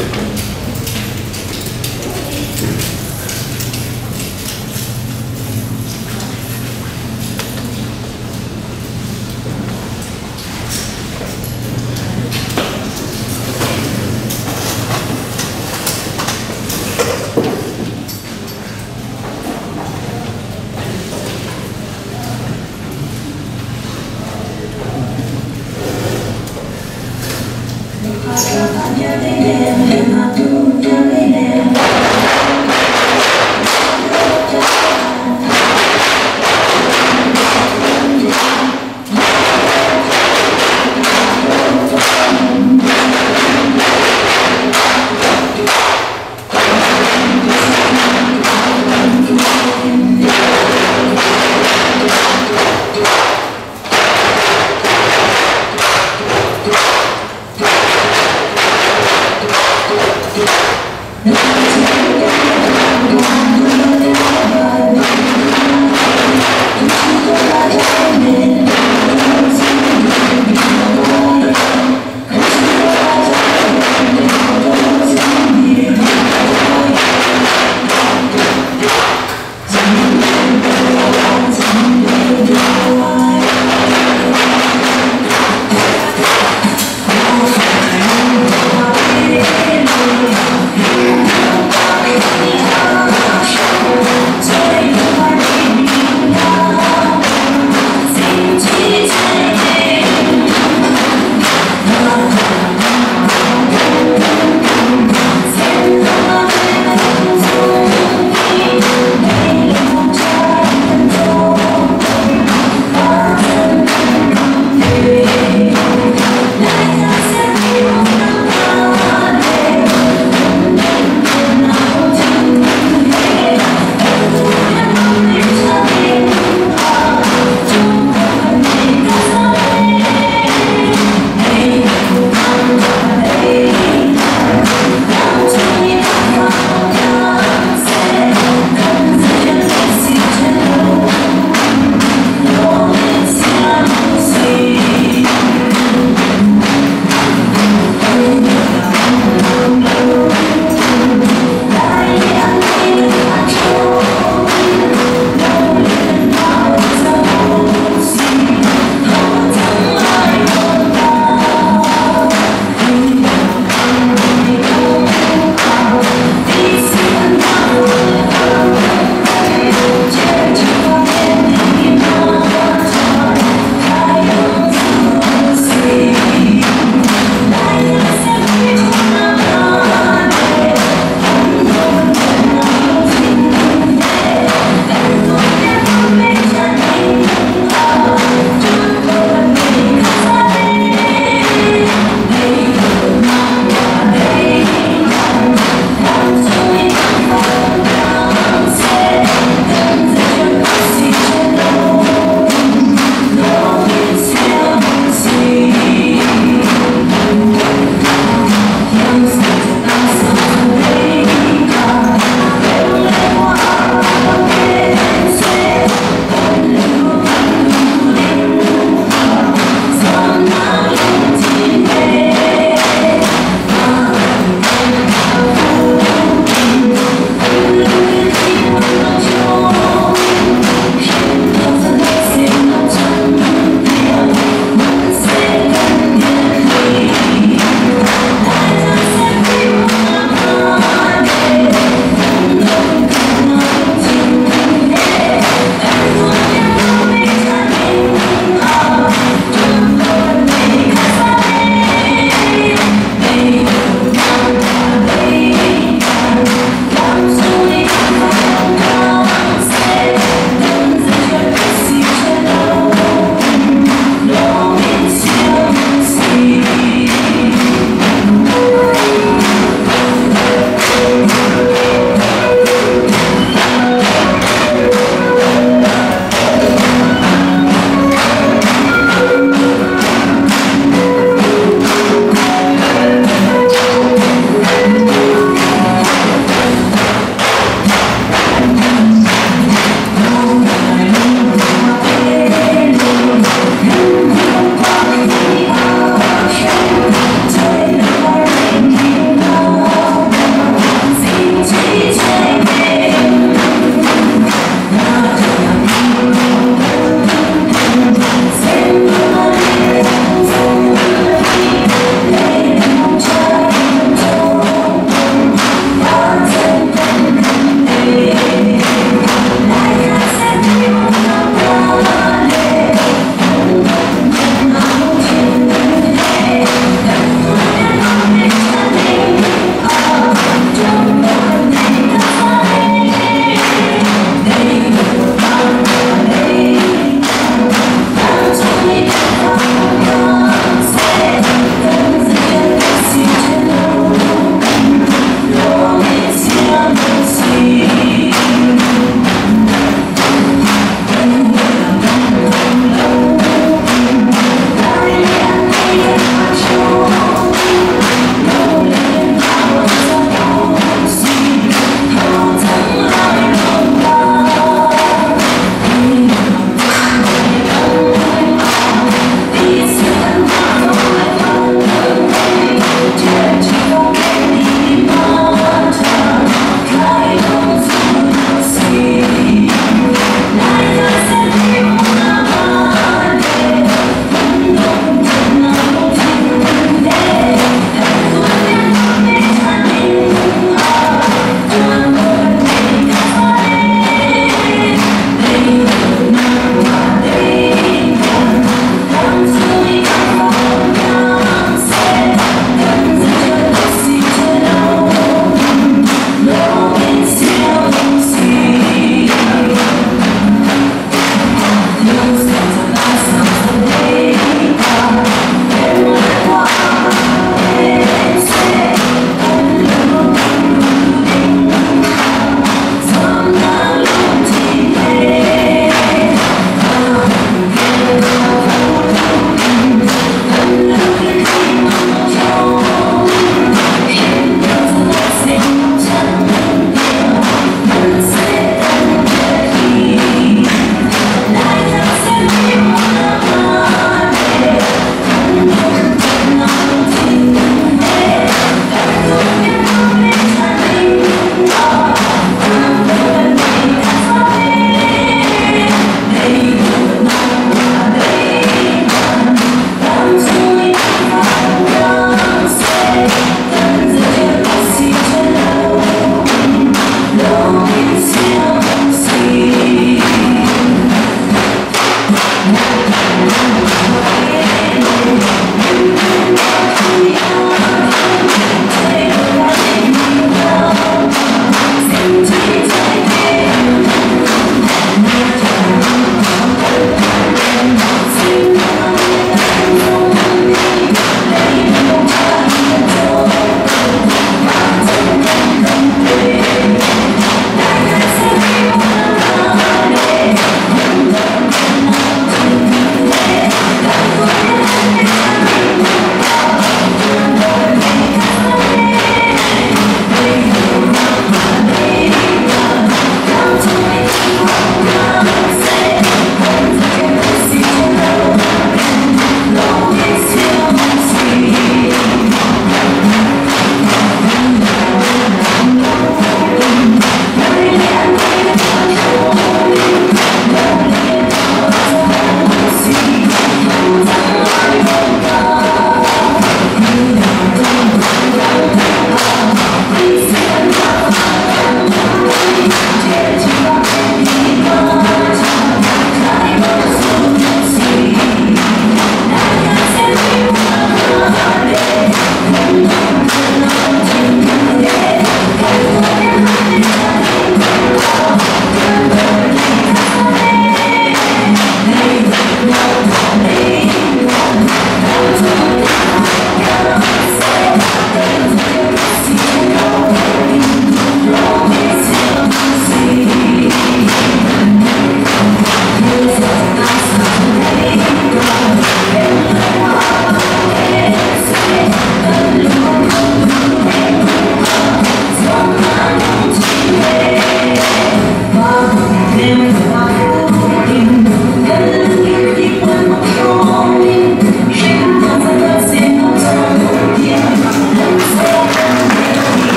Hãy subscribe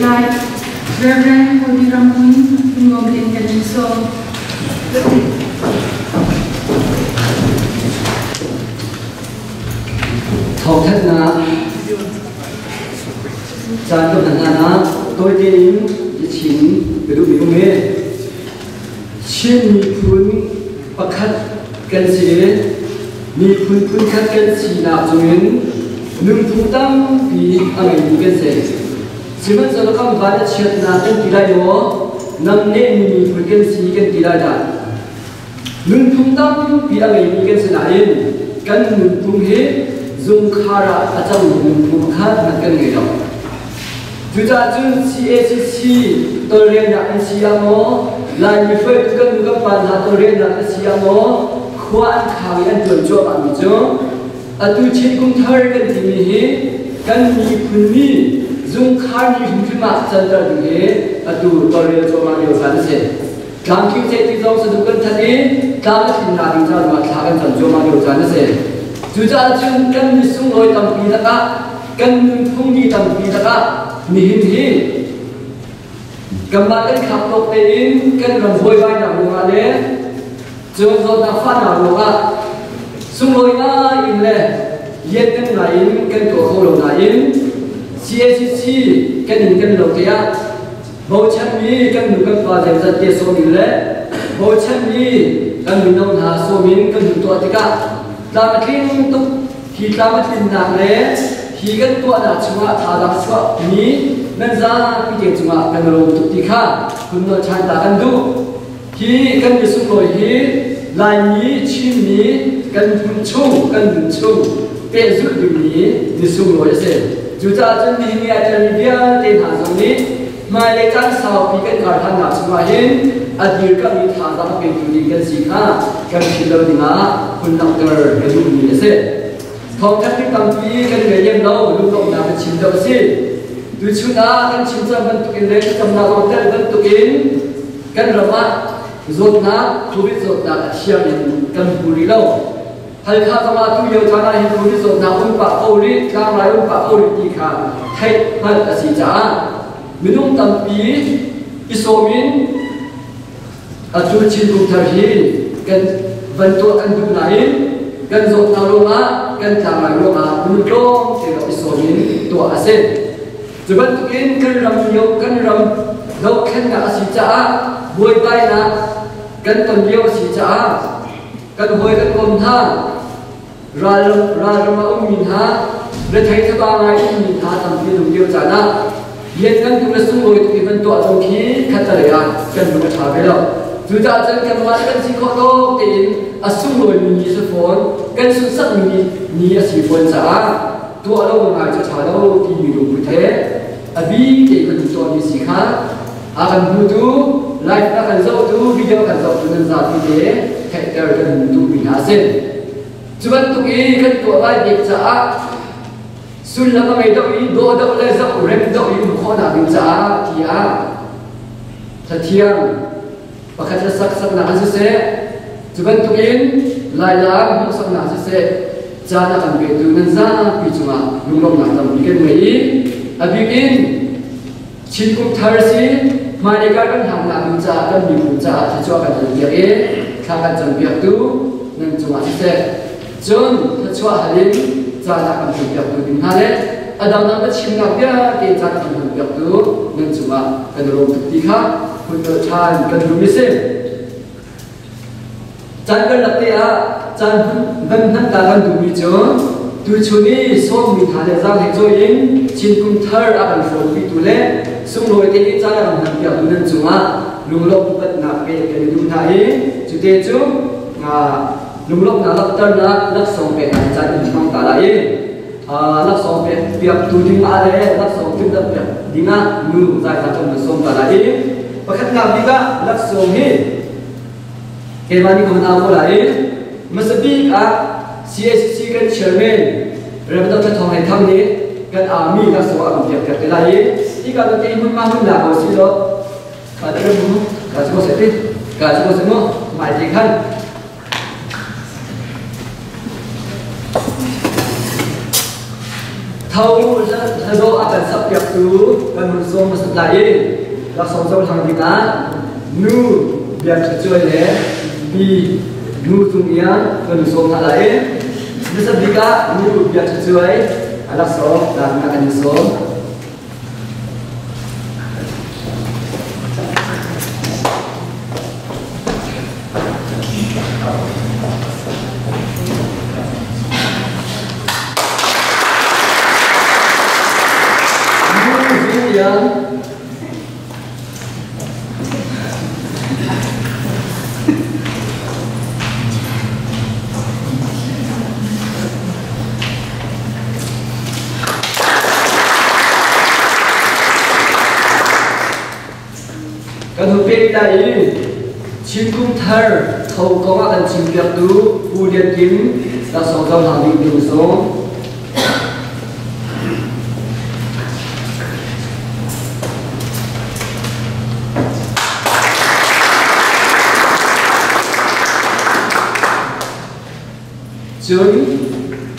like Reverend Hodi Ramun Ngom in Kaniso. Thọ thất na cha có thần na tôi tin chính cái lúc bị ông ấy trên mi phun bạc khát cần gì mi phun khát cần gì nào cho nên nung phun tâm vì anh ấy cần gì chỉ muốn cho nó không phải là chuyện nào cần gì đây đó nằm nên mi phun cần gì cần gì đây đã nung phun tâm vì anh ấy cần gì này cần nung phun hết dùng khara ở trong nung phun khát là cần gì đó chúng ta chun CACC tôi riêng là anh chị em lại như vậy tôi cần các bạn là tôi riêng là anh chị em khoan khảo anh chuẩn cho bạn chứ tôi chỉ cũng thấy cái gì nhỉ cái gì cũng nhỉ dùng khăn gì cũng phải mặc chân ra được nhỉ tôi riêng cho bạn điều phản xạ làm kinh tế thì giống như tôi cần thấy làm cái gì nào thì ra mà khăn chân cho bạn điều phản xạ chúng ta chun cần đi xuống lối tầm kỳ đó cả cần không đi tầm kỳ đó cả nihin hi kembali kapok tein kan ramboi bai na bunga le jo na fa na bunga sumoi na in le yeten na in kan to kholo na in CACC kan in kan lo ya bo chan mi kan nu kan pa de za te so mi le bo chan mi kan nu no na so min kan nu to tika ta ma thin tu ki ta ma thin na le khi cái tua đã chunga thà đã chua ní nên ra cái chuyện chunga cái đồ tụt đi khá cũng nó chan ta kan du khi kan bị sung lôi hi lại ní chim ní kan chung pe rút được ní sung lôi sẽ chúng ta chân đi nghe chân bia tên hàng giống ní mai lấy chân sau khi cái card hàng nào chunga hin adir các ní thà đã cái tụt đi kan gì khá kan chỉ lâu đi ngã kun nặng tờ cái du ní sẽ thong các cái tâm trí cái người dân đâu lúc đó là chìm đâu xí từ trước đó cái chìm ra vẫn tụi lên trong nào còn cái vẫn tụi cái rồi mà rốt ná covid rốt ná xiêm cần bùi lâu hay khác trong là tụi yêu cha này covid rốt ná ông bà ô đi làm lại ông bà ô đi đi khá hay là gì chả mình ông tâm trí isomin tụi chìm cùng thời hi cái vẫn tụi ăn tụi này kan zot na longa kan tama longa nulong te ro isomin to ase juban tukin kan ram yo kan ram lo khen na si cha boi bai na kan ton yo si cha kan hoi kan kom tha ra ma min ha re thai tha ba ngai min ha tam pi lu yo cha na yen kan tu le sung hoi tu ban to a khi khat ta le ya kan lu tha be lo chúng ta chân cầm mặt cái gì khó đâu thì sung lôi mình như phone cái sung sắc mình như phone giả tua đâu mà ngài cho trả đâu thì nhiều đủ thế vì cái cần cho như gì khác cần bù tu live đã cần dâu tu video cần dâu tu nên giả thì thế hệ theo cần tu bị hạ sen chúng ta tu ý cần tua lại việc giả xuân là ngày đâu ý đô đâu lên dâu rem đâu ý khó nào việc giả thì thật thiêng và khi ta sắc nặng sẽ chúng tụi in lại là một sắc nặng sẽ cha đã làm việc từ nên ra vì chúng ta luôn luôn làm tầm cái mấy việc in chỉ cũng thay sĩ mà để các con hàng làm cha các nhiều cha thì cho các nhân việc ấy các con làm việc tu nên chúng ta sẽ chọn thật cho hành cha đã làm việc từ những hai đấy ở đâu nó chìm ngập kia thì cha đã làm việc tu nên chúng ta cần làm thực thi khácคุณเกิดชาญกันดูมิเซ่จันกันลักเตะจันกันนั่นตากันดูมิจ้าดูชุนี้ส่งมีฐานในร่างให้โจยิงชินกุมเทอร์อากันฝนวิตุเล่ส่งลอยเตะจันกันนั่นอย่างนั้นจุงลุงลบปัดนักเปย์กันดูท่าเอจุดเตจุลุงลบนักลักเตอร์นักลักส่งเปย์กันจันกันฟังตาละเอลักส่งเปย์เปียกตูดิ้งอะไรลักส่งจุดเปียกดิ้งมือใจทันส่งตาละเอPakat nabi ka laksong hi kemani ko na ko lai masabi ka CACC kan chairman rabata ka thong hai tham ni kan army ka so am pek ka lai ika to te mun ma mun la ko si lo ka te mu ka so se ti ka so se mo mai ti khan thâu thâu đô akan sắp nhập tu kan mun som masuk lain la som som thang dina nu biar chơi le bi nu tung ia kan som thang lain bisa dika nu biar chơi ala som dan akan som kan hupek dai chin kum thar thau ko ma kan chin piak tu pu dian kim ta so kam ha bi tu so chun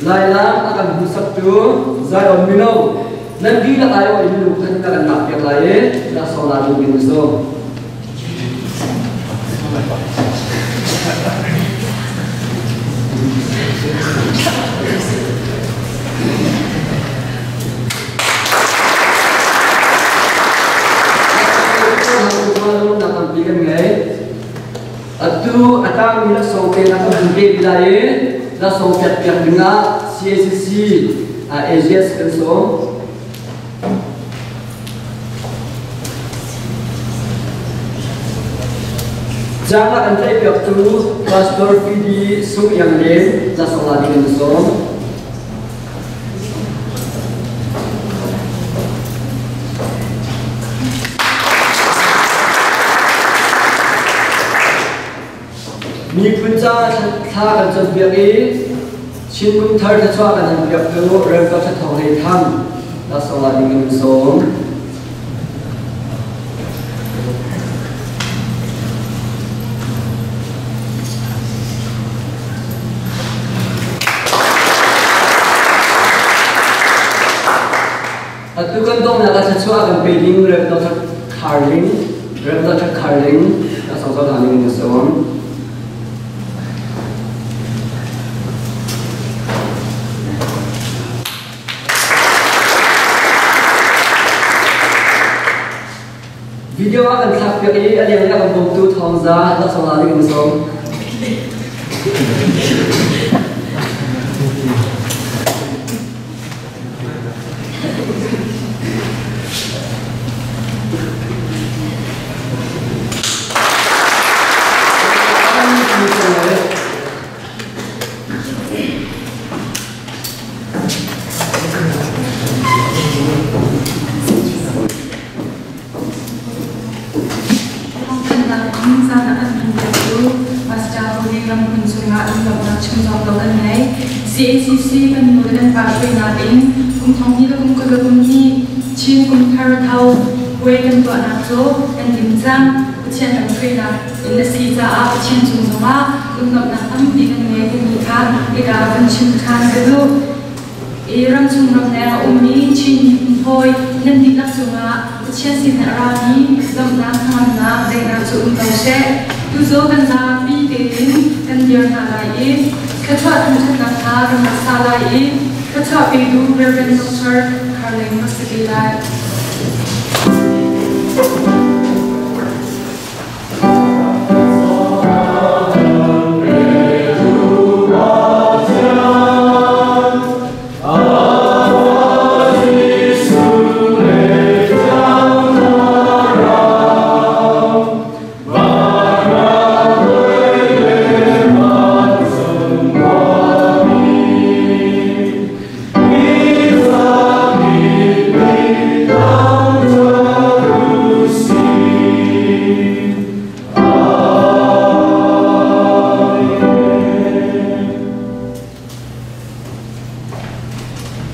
lai la akan husap tu zai on mino nan di la ayo ilu kan ta kan nak piak lai la so la tu bi so atu atang mila soke na ko hungke bilaye la soke piak dinga CSC AGS kan so jangan antai piak tu pastor PD sung yang le la sola di kan soมีพื้นจ้าท่ากันจนเบียรีชิ้นมุ้งเธอจะชอบกันเบียบตัวเริ่มก็จะทองให้ท่านและสวัสดีเงินสมทุกคนต้องนะก็จะชอบกันไปดิ้งเริ่มก็จะคาร์ลิงและสองสถานีเงินสมวิดีโออันทักเปียกอันยังยังบ่ตู้ทองซาและสองลาลิงสองCACC กันมือดันปากเป็นนาบินกุมทองนี้และกุมกระกุมนี้ชินกุมทาร์เทาเวกันตัวนักโจกันดิมจังเชียนกันเป็นนาอินเดซีจ้าเชียนจุงสมากุมกับนักตั้งดีกันเงยกันมีค่าอีกาเป็นชินคานกันลูกรังจุงรังแนวอุ้มนี้ชินกุมพอยนันดีนักจุงอ่ะเชียนสินรานี้ลำน้ำทำน้ำเด็กนักจุงเตาเช่ดูโจกันซาปีเดินกันเดียร์นาลายกระชากทุนนักทารุณสาลายกระชากไปดูเรื่องดร.คาร์เลนมัสกิลา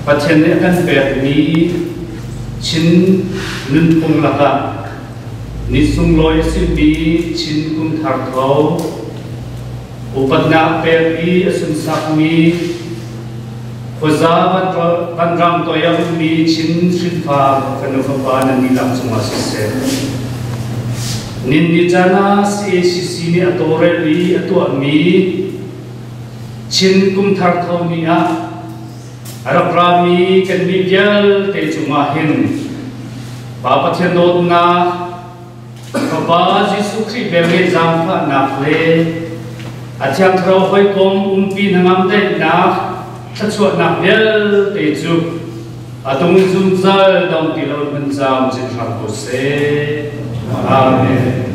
ปัจเจกกันแบบนี้ชินนุนพงละกะนิสุงลอยสิบีชินกุมทาร์ทาวอุปนาเปรีอสุนสักมีป Puzza van ram to yang mi chin fa kanu fa na ni lam chunga se nin ni jana CACC ni atore li atu mi chin kum thar tho ni a araprami kan mi gyal te chunga hin ba pathian do na ba Jesu Christ be me jam pha na ple athiam thro hoi kom pi nangam te na thật sự nặng nhất để chụp tung dung ra đồng kỳ lâu bên trong trên hàng của xe. Amen.